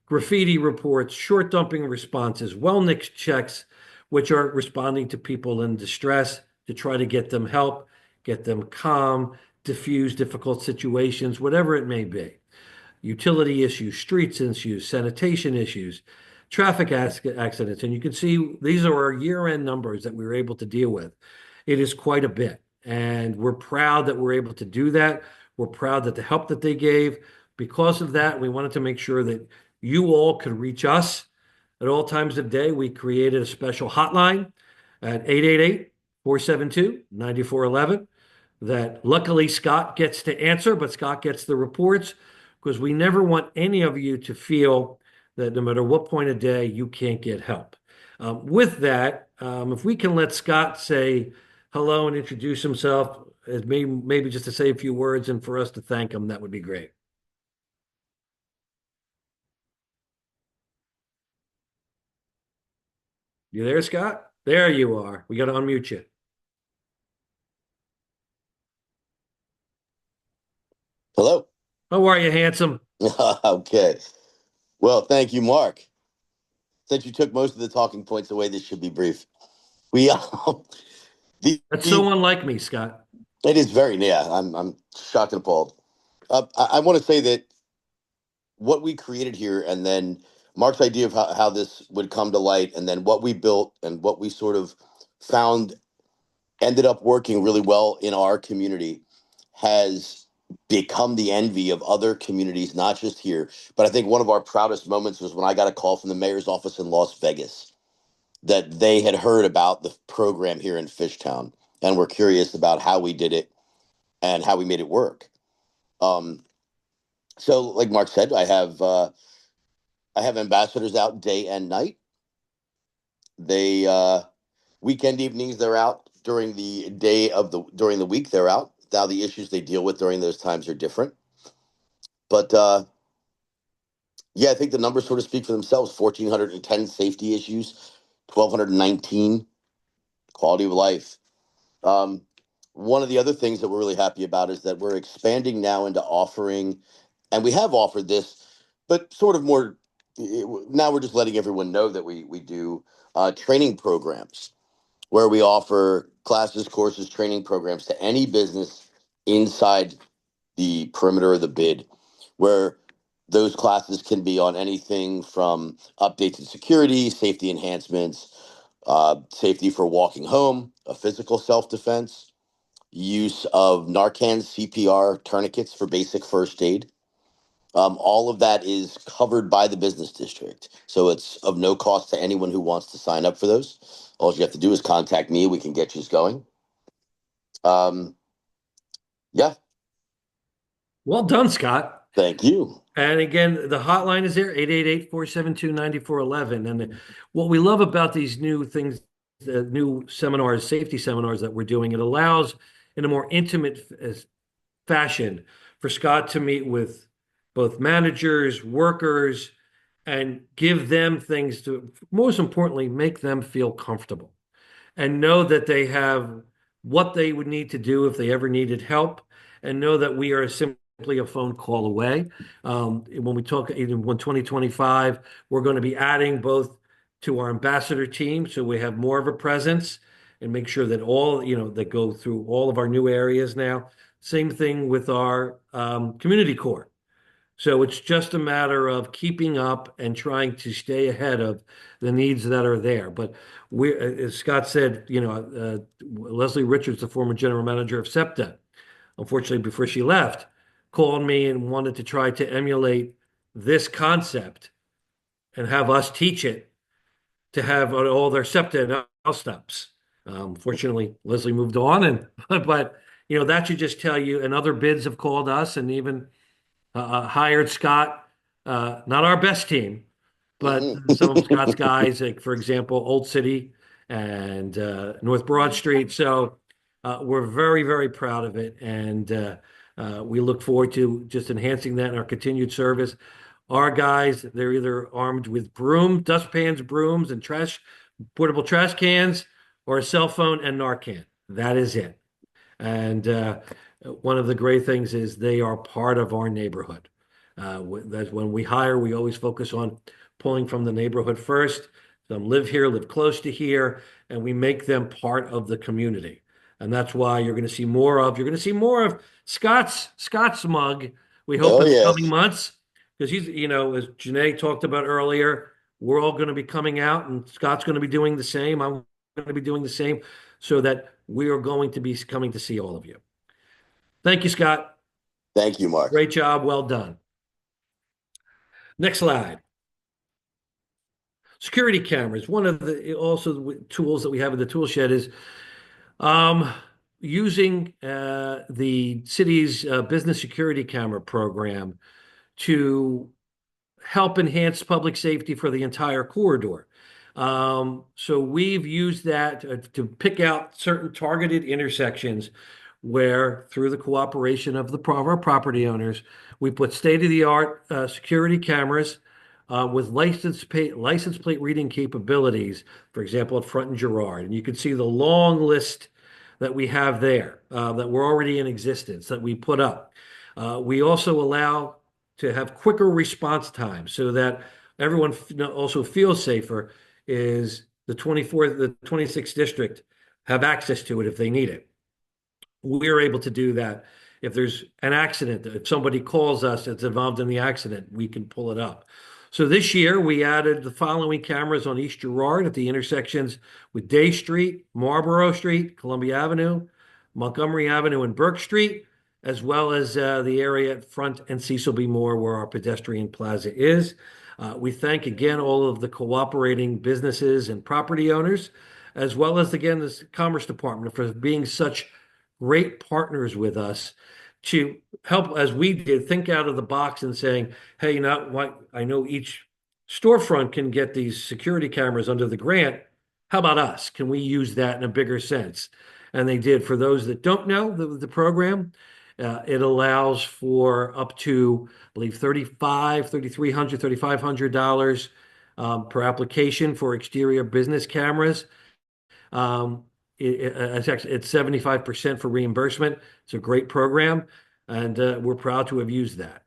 Speaker 1: graffiti reports, short dumping responses, wellness checks, which are responding to people in distress to try to get them help, get them calm, diffuse difficult situations, whatever it may be. Utility issues, streets issues, sanitation issues, traffic accidents. And you can see these are our year-end numbers that we were able to deal with. It is quite a bit. And we're proud that we're able to do that. We're proud that the help that they gave. Because of that, we wanted to make sure that you all could reach us at all times of day. We created a special hotline at 888-472-9411 that luckily Scott gets to answer, but Scott gets the reports because we never want any of you to feel that no matter what point of day, you can't get help. With that, if we can let Scott say hello and introduce himself, maybe just to say a few words and for us to thank him, that would be great. You there, Scott? There you are. We got to unmute you.
Speaker 4: Hello.
Speaker 1: How are you, handsome?
Speaker 4: Okay. Well, thank you, Mark. Since you took most of the talking points away, this should be brief. We
Speaker 1: That's so unlike me, Scott.
Speaker 4: It is very, yeah. I'm shocked and appalled. I want to say that what we created here, and then Mark's idea of how this would come to light, and then what we built and what we sort of found ended up working really well in our community has become the envy of other communities, not just here. But I think one of our proudest moments was when I got a call from the mayor's office in Las Vegas that they had heard about the program here in Fishtown and were curious about how we did it and how we made it work. So like Mark said, I have ambassadors out day and night. They weekend evenings they're out, during the during the week they're out. Now the issues they deal with during those times are different. But yeah, I think the numbers sort of speak for themselves. 1,410 safety issues, 1,219 quality of life. One of the other things that we're really happy about is that we're expanding now into offering, and we have offered this, but sort of more, now we're just letting everyone know that we do training programs where we offer classes, courses, training programs to any business inside the perimeter of the bid, where those classes can be on anything from updates in security, safety enhancements, safety for walking home, a physical self-defense, use of Narcan CPR tourniquets for basic first aid. All of that is covered by the business district. So it's of no cost to anyone who wants to sign up for those. All you have to do is contact me. We can get you going. Yeah.
Speaker 1: Well done, Scott.
Speaker 4: Thank you.
Speaker 1: And again, the hotline is there, 888-472-9411. And what we love about these new things, the new seminars, safety seminars that we're doing, it allows in a more intimate fashion for Scott to meet with both managers, workers, and give them things to, most importantly, make them feel comfortable and know that they have what they would need to do if they ever needed help, and know that we are simply a phone call away. When we talk in 2025, we're going to be adding both to our ambassador team, so we have more of a presence and make sure that all, that go through all of our new areas now. Same thing with our community corps. So it's just a matter of keeping up and trying to stay ahead of the needs that are there. But we, as Scott said, Leslie Richards, the former general manager of SEPTA, unfortunately, before she left, called me and wanted to try to emulate this concept and have us teach it to have all their SEPTA and L stops. Fortunately, Leslie moved on, but that should just tell you. And other bids have called us and even hired Scott. Not our best team, but some of Scott's guys, like for example, Old City and North Broad Street. So we're very, very proud of it, and we look forward to just enhancing that in our continued service. Our guys, they're either armed with dustpans, brooms, and portable trash cans, or a cell phone and Narcan. That is it. And one of the great things is they are part of our neighborhood. That's when we hire, we always focus on pulling from the neighborhood first. Some live here, live close to here, and we make them part of the community. And that's why you're going to see more of Scott's mug. We hope
Speaker 4: Oh,
Speaker 1: in the
Speaker 4: yes.
Speaker 1: coming months, because he's, as Janae talked about earlier, we're all going to be coming out, and Scott's going to be doing the same. I'm going to be doing the same, so that we are going to be coming to see all of you. Thank you, Scott.
Speaker 4: Thank you, Mark.
Speaker 1: Great job. Well done. Next slide. Security cameras. One of the also tools that we have in the tool shed is using the city's business security camera program to help enhance public safety for the entire corridor. So we've used that to pick out certain targeted intersections where, through the cooperation of our property owners, we put state-of-the-art security cameras with license plate reading capabilities, for example, at Front and Girard. And you can see the long list that we have there that were already in existence that we put up. We also allow to have quicker response time so that everyone also feels safer, is the 26th district have access to it if they need it. We're able to do that. If there's an accident, if somebody calls us that's involved in the accident, we can pull it up. So this year we added the following cameras on East Girard at the intersections with Day Street, Marlborough Street, Columbia Avenue, Montgomery Avenue, and Burke Street, as well as the area at Front and Cecil B. Moore, where our pedestrian plaza is. We thank again all of the cooperating businesses and property owners, as well as again the Commerce Department, for being such great partners with us to help, as we did, think out of the box and saying, hey, I know each storefront can get these security cameras under the grant. How about us? Can we use that in a bigger sense? And they did. For those that don't know the program, it allows for up to, I believe, $3,500 per application for exterior business cameras. It's 75% for reimbursement. It's a great program, and we're proud to have used that.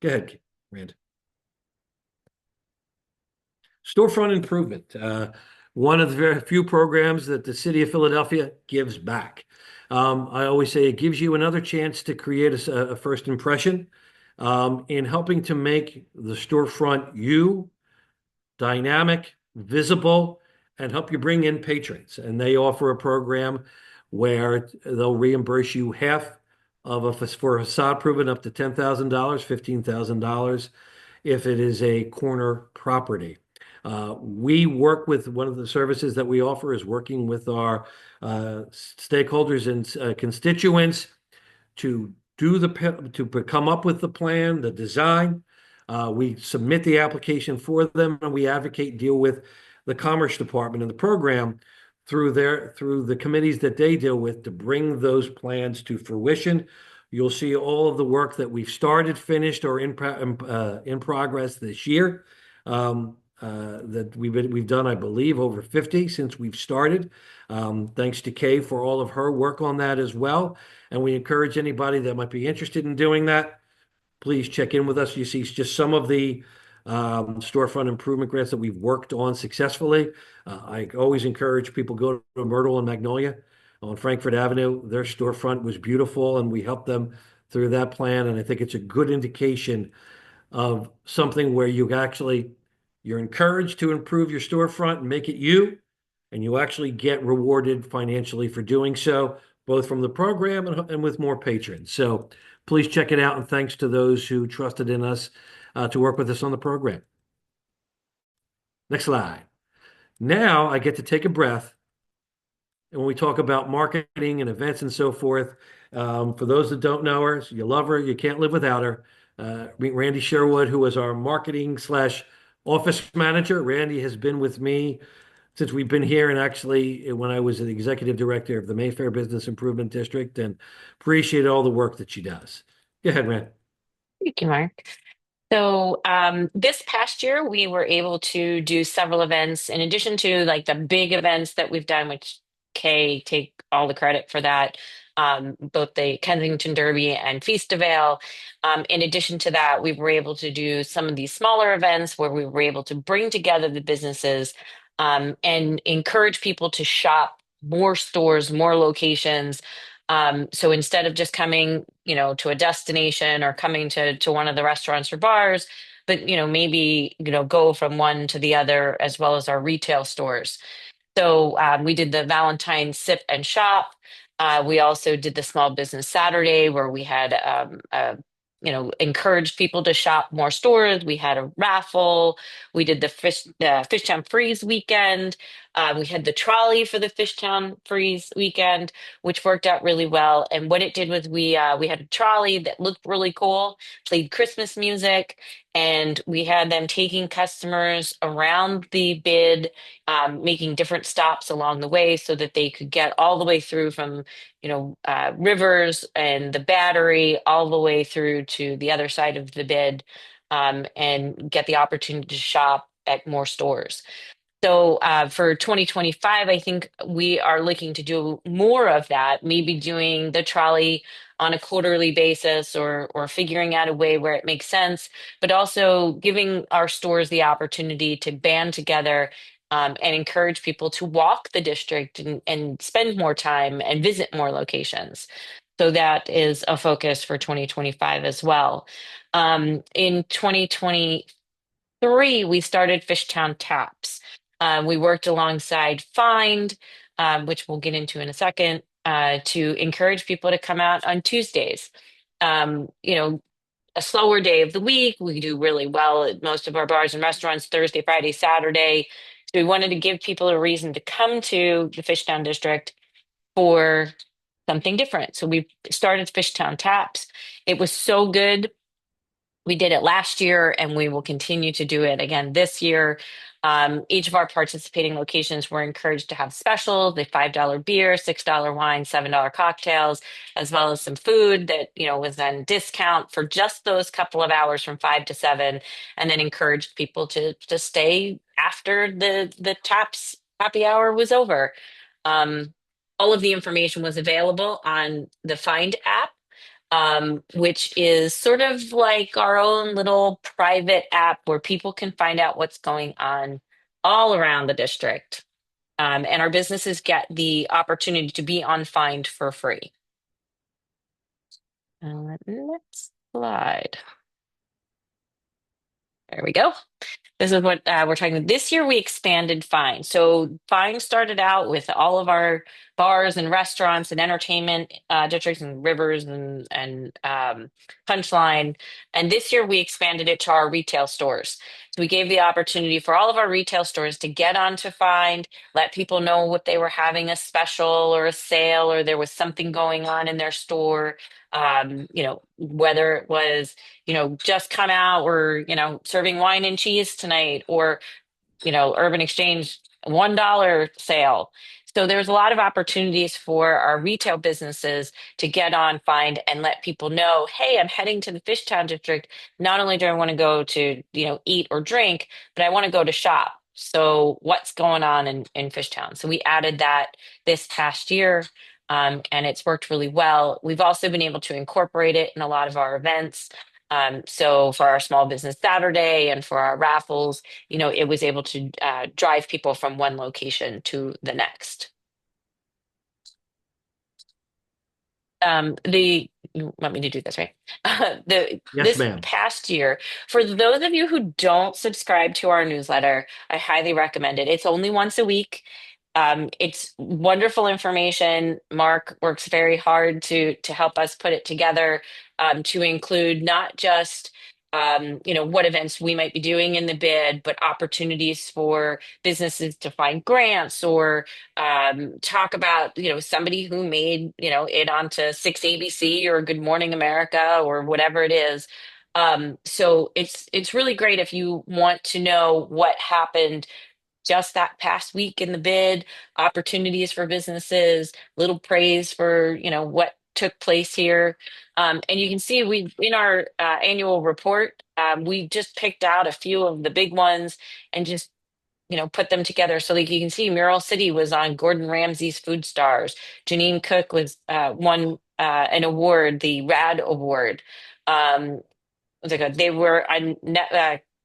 Speaker 1: Go ahead, Rand. Storefront improvement. One of the very few programs that the city of Philadelphia gives back. I always say it gives you another chance to create a first impression in helping to make the storefront dynamic, visible, and help you bring in patrons. And they offer a program where they'll reimburse you half for a facade improvement up to $10,000, $15,000 if it is a corner property. We work with, one of the services that we offer is working with our stakeholders and constituents to come up with the plan, the design. We submit the application for them, and we advocate and deal with the Commerce Department and the program through the committees that they deal with to bring those plans to fruition. You'll see all of the work that we've started, finished, or in progress this year. That we've done, I believe, over 50 since we've started. Thanks to Kay for all of her work on that as well. And we encourage anybody that might be interested in doing that, please check in with us. You see just some of the storefront improvement grants that we've worked on successfully. I always encourage people go to Myrtle and Magnolia on Frankfurt Avenue. Their storefront was beautiful, and we helped them through that plan. And I think it's a good indication of something where you're encouraged to improve your storefront and make it you, and you actually get rewarded financially for doing so, both from the program and with more patrons. So please check it out, and thanks to those who trusted in us to work with us on the program. Next slide. Now I get to take a breath. And when we talk about marketing and events and so forth, for those that don't know her, you love her, you can't live without her. Meet Randy Sherwood, who is our marketing / office manager. Randy has been with me since we've been here, and actually when I was the executive director of the Mayfair Business Improvement District, and appreciate all the work that she does. Go ahead, Rand.
Speaker 5: Thank you, Mark. So this past year, we were able to do several events in addition to like the big events that we've done, which Kay take all the credit for that, both the Kensington Derby and Feast of Ale. In addition to that, we were able to do some of these smaller events where we were able to bring together the businesses and encourage people to shop more stores, more locations. So instead of just coming, to a destination or coming to one of the restaurants or bars, but maybe go from one to the other as well as our retail stores. So we did the Valentine's Sip and Shop. We also did the Small Business Saturday where we had, encouraged people to shop more stores. We had a raffle. We did the Fishtown Freeze weekend. We had the trolley for the Fishtown Freeze weekend, which worked out really well. And what it did was we had a trolley that looked really cool, played Christmas music, and we had them taking customers around the bid, making different stops along the way so that they could get all the way through from, Rivers and the Battery all the way through to the other side of the bid, and get the opportunity to shop at more stores. So for 2025, I think we are looking to do more of that, maybe doing the trolley on a quarterly basis or figuring out a way where it makes sense, but also giving our stores the opportunity to band together and encourage people to walk the district and spend more time and visit more locations. So that is a focus for 2025 as well. In 2023, we started Fishtown Taps. We worked alongside Find, which we'll get into in a second, to encourage people to come out on Tuesdays. A slower day of the week, we do really well at most of our bars and restaurants Thursday, Friday, Saturday. So we wanted to give people a reason to come to the Fishtown District for something different. So we started Fishtown Taps. It was so good. We did it last year and we will continue to do it again this year. Each of our participating locations were encouraged to have specials, the $5 beer, $6 wine, $7 cocktails, as well as some food that, was on discount for just those couple of hours from 5 to 7, and then encouraged people to stay after the Taps happy hour was over. All of the information was available on the Find app, which is sort of like our own little private app where people can find out what's going on all around the district. And our businesses get the opportunity to be on Find for free. Next slide. There we go. This is what we're talking about. This year we expanded Find. So Find started out with all of our bars and restaurants and entertainment districts and Rivers and Punchline. And this year we expanded it to our retail stores. So we gave the opportunity for all of our retail stores to get onto Find, let people know what they were having a special or a sale or there was something going on in their store. Whether it was, just come out or, serving wine and cheese tonight or, Urban Exchange $1 sale. So there's a lot of opportunities for our retail businesses to get on Find and let people know, hey, I'm heading to the Fishtown District. Not only do I want to go to, eat or drink, but I want to go to shop. So what's going on in Fishtown? So we added that this past year. And it's worked really well. We've also been able to incorporate it in a lot of our events. So for our Small Business Saturday and for our raffles, it was able to drive people from one location to the next. You want me to do this, right?
Speaker 1: Yes,
Speaker 5: this
Speaker 1: ma'am.
Speaker 5: past year, for those of you who don't subscribe to our newsletter, I highly recommend it. It's only once a week. It's wonderful information. Mark works very hard to help us put it together, to include not just what events we might be doing in the bid, but opportunities for businesses to find grants or talk about somebody who made it onto 6 ABC or Good Morning America or whatever it is. So it's really great if you want to know what happened just that past week in the bid, opportunities for businesses, little praise for, what took place here. And you can see we in our annual report, we just picked out a few of the big ones and just put them together. So like you can see Mural City was on Gordon Ramsay's Food Stars. Janine Cook was won an award, the RAD Award. What's it called? They were on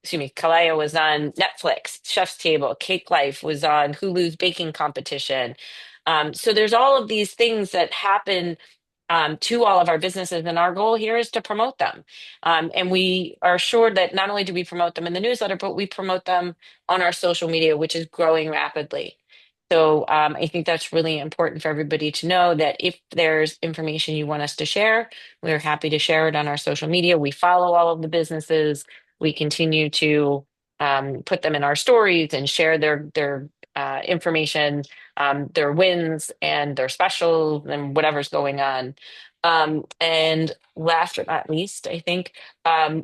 Speaker 5: excuse me, Kaleo was on Netflix. Chef's Table, Cake Life was on Hulu's baking competition. So there's all of these things that happen to all of our businesses, and our goal here is to promote them. And we are sure that not only do we promote them in the newsletter, but we promote them on our social media, which is growing rapidly. So I think that's really important for everybody to know that if there's information you want us to share, we're happy to share it on our social media. We follow all of the businesses. We continue to put them in our stories and share their information, their wins and their specials and whatever's going on. And last but not least, I think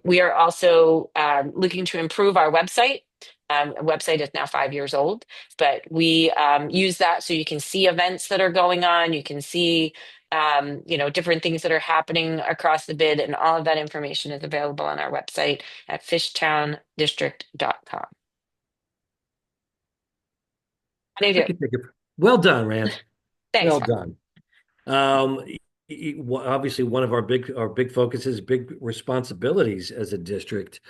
Speaker 5: we are also looking to improve our website. Our website is now 5 years old, but we use that so you can see events that are going on. You can see, different things that are happening across the bid, and all of that information is available on our website at fishtowndistrict.com. How do you do?
Speaker 1: Well done, Rand.
Speaker 5: Thanks,
Speaker 1: Well
Speaker 5: Mark.
Speaker 1: done. Obviously, one of our big focuses, big responsibilities as a district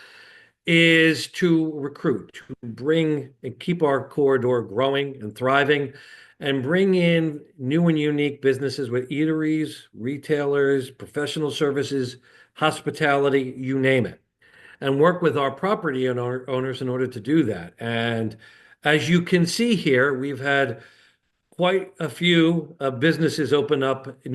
Speaker 1: is to recruit, to bring and keep our corridor growing and thriving, and bring in new and unique businesses with eateries, retailers, professional services, hospitality, you name it, and work with our property and our owners in order to do that. And as you can see here, we've had quite a few new businesses open up in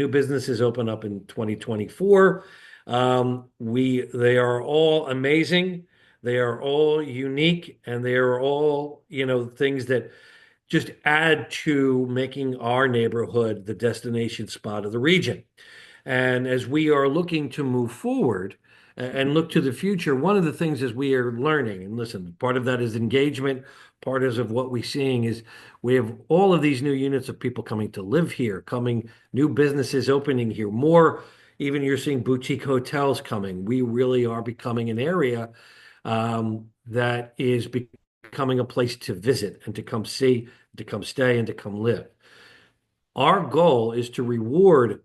Speaker 1: 2024. They are all amazing. They are all unique, and they are all, things that just add to making our neighborhood the destination spot of the region. And as we are looking to move forward and look to the future, one of the things is we are learning. And listen, part of that is engagement. Part of what we're seeing is we have all of these new units of people coming to live here, new businesses opening here, more. Even you're seeing boutique hotels coming. We really are becoming an area that is becoming a place to visit and to come see, to come stay, and to come live. Our goal is to reward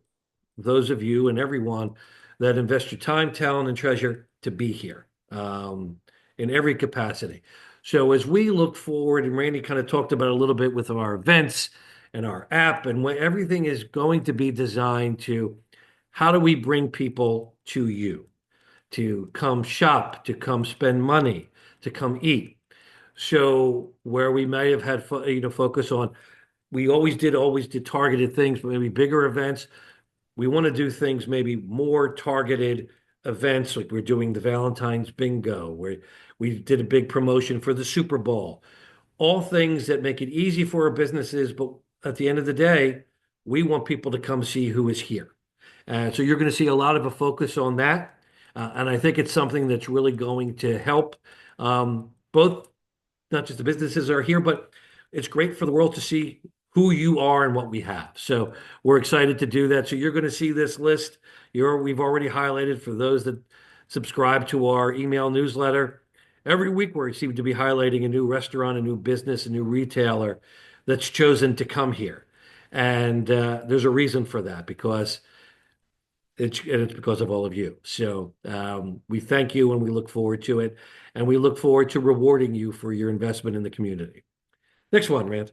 Speaker 1: those of you and everyone that invest your time, talent, and treasure to be here in every capacity. So as we look forward, and Randy kind of talked about a little bit with our events and our app, and everything is going to be designed to how do we bring people to you, to come shop, to come spend money, to come eat. So where we may have had focus on, we always did targeted things, but maybe bigger events. We want to do things maybe more targeted events, like we're doing the Valentine's Bingo, where we did a big promotion for the Super Bowl. All things that make it easy for our businesses, but at the end of the day, we want people to come see who is here. And so you're going to see a lot of a focus on that. And I think it's something that's really going to help both, not just the businesses are here, but it's great for the world to see who you are and what we have. So we're excited to do that. So you're going to see this list. We've already highlighted for those that subscribe to our email newsletter. Every week we seem to be highlighting a new restaurant, a new business, a new retailer that's chosen to come here. And there's a reason for that, because it's because of all of you. So we thank you, and we look forward to it. And we look forward to rewarding you for your investment in the community. Next one, Rand.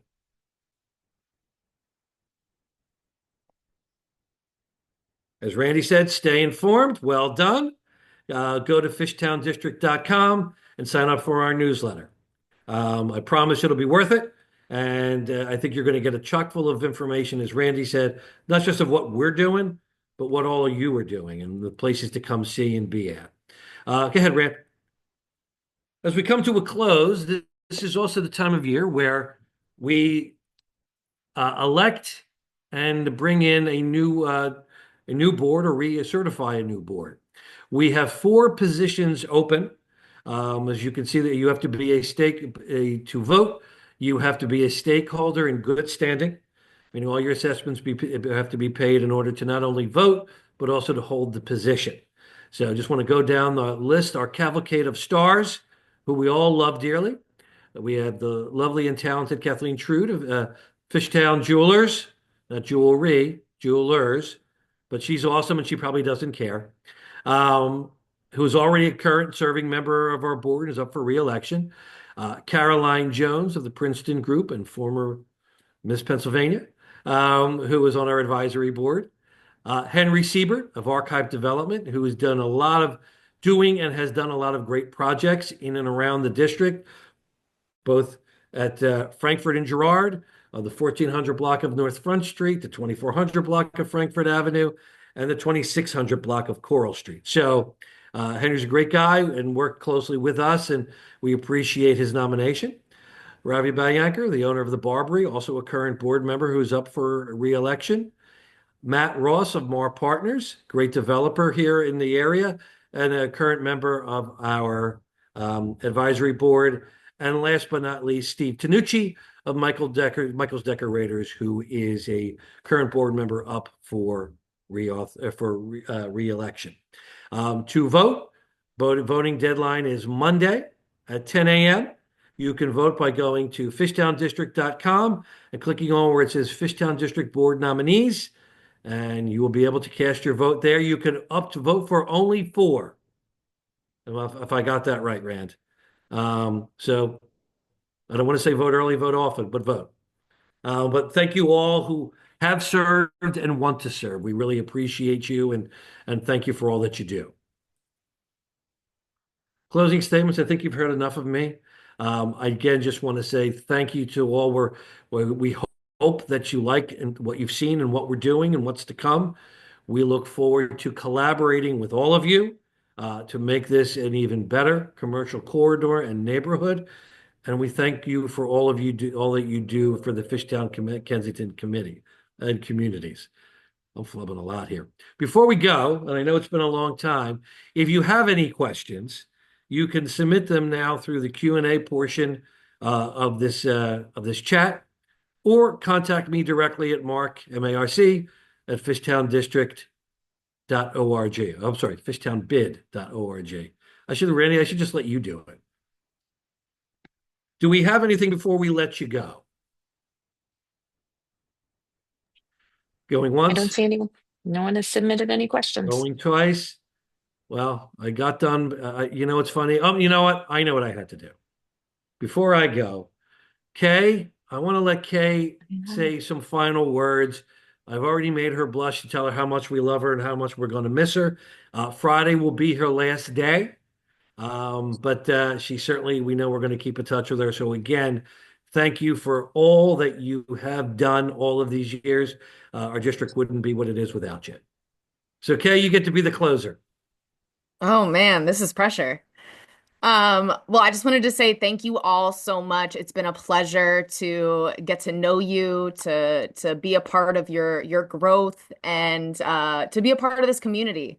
Speaker 1: As Randy said, stay informed. Well done. Go to fishtowndistrict.com and sign up for our newsletter. I promise it'll be worth it. And I think you're going to get a chock full of information, as Randy said, not just of what we're doing, but what all of you are doing and the places to come see and be at. Go ahead, Rand. As we come to a close, this is also the time of year where we elect and bring in a new board, or recertify a new board. We have 4 positions open. As you can see, that you have to be to vote. You have to be a stakeholder in good standing, meaning all your assessments have to be paid in order to not only vote, but also to hold the position. So I just want to go down the list, our cavalcade of stars, who we all love dearly. We have the lovely and talented Kathleen Trude of Fishtown Jewelers, not jewelry, jewelers, but she's awesome and she probably doesn't care. Who's already a current serving member of our board, is up for re-election. Caroline Jones of the Princeton Group and former Miss Pennsylvania, who is on our advisory board. Henry Siebert of Archive Development, who has done a lot of great projects in and around the district, both at Frankfurt and Girard, the 1400 block of North Front Street, the 2400 block of Frankfurt Avenue, and the 2600 block of Coral Street. So Henry's a great guy and worked closely with us, and we appreciate his nomination. Ravi Balyanker, the owner of the Barbary, also a current board member who's up for re-election. Matt Ross of Mar Partners, great developer here in the area and a current member of our advisory board. And last but not least, Steve Tanucci of Michael's Decorators, who is a current board member up for re-election. To vote, voting deadline is Monday at 10 a.m. You can vote by going to fishtowndistrict.com and clicking on where it says Fishtown District Board Nominees, and you will be able to cast your vote there. You can vote for only 4, if I got that right, Rand. So I don't want to say vote early, vote often, but vote. But thank you all who have served and want to serve. We really appreciate you and thank you for all that you do. Closing statements. I think you've heard enough of me. I again just want to say thank you to all. We hope that you like and what you've seen and what we're doing and what's to come. We look forward to collaborating with all of you to make this an even better commercial corridor and neighborhood. And we thank you for all that you do for the Fishtown Kensington Committee and communities. I'm flubbing a lot here. Before we go, and I know it's been a long time, if you have any questions, you can submit them now through the Q&A portion of this chat, or contact me directly at Mark, M-A-R-C, at fishtowndistrict.org. I'm sorry, fishtownbid.org. Randy, I should just let you do it. Do we have anything before we let you go? Going once?
Speaker 5: I don't see anyone. No one has submitted any questions.
Speaker 1: Going twice? Well, I got done. You know, it's funny. You know what? I know what I had to do. Before I go, Kay, I want to let Kay say some final words. I've already made her blush to tell her how much we love her and how much we're going to miss her. Friday will be her last day. But she certainly, we know we're going to keep in touch with her. So again, thank you for all that you have done all of these years. Our district wouldn't be what it is without you. So Kay, you get to be the closer.
Speaker 2: Oh man, this is pressure. Well, I just wanted to say thank you all so much. It's been a pleasure to get to know you, to be a part of your growth, and to be a part of this community,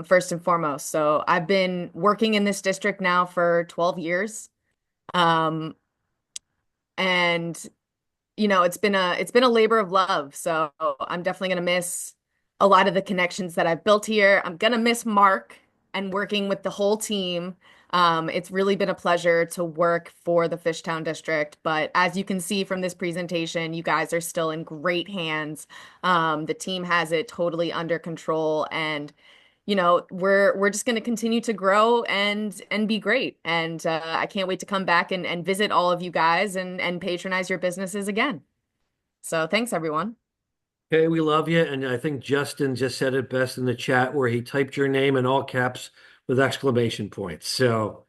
Speaker 2: first and foremost. So I've been working in this district now for 12 years. And you know, it's been a labor of love. So I'm definitely gonna miss a lot of the connections that I've built here. I'm gonna miss Mark and working with the whole team. It's really been a pleasure to work for the Fishtown District, but as you can see from this presentation, you guys are still in great hands. The team has it totally under control, and you know, we're just going to continue to grow and be great. And I can't wait to come back and visit all of you guys and patronize your businesses again. So thanks, everyone.
Speaker 1: Okay, we love you. And I think Justin just said it best in the chat where he typed your name in all caps with exclamation points. So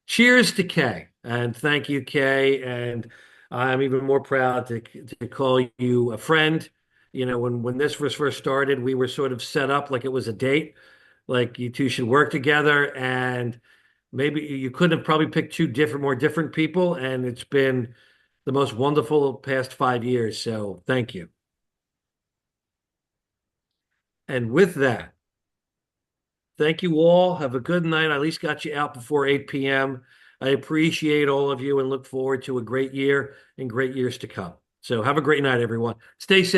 Speaker 1: cheers to Kay. And thank you, Kay. And I'm even more proud to call you a friend. You know, when this was first started, we were sort of set up like it was a date, like you two should work together. And maybe you couldn't have probably picked more different people. And it's been the most wonderful past 5 years. So thank you. And with that, Thank you all. Have a good night. I at least got you out before 8 p.m. I appreciate all of you and look forward to a great year and great years to come. So have a great night, everyone. Stay safe.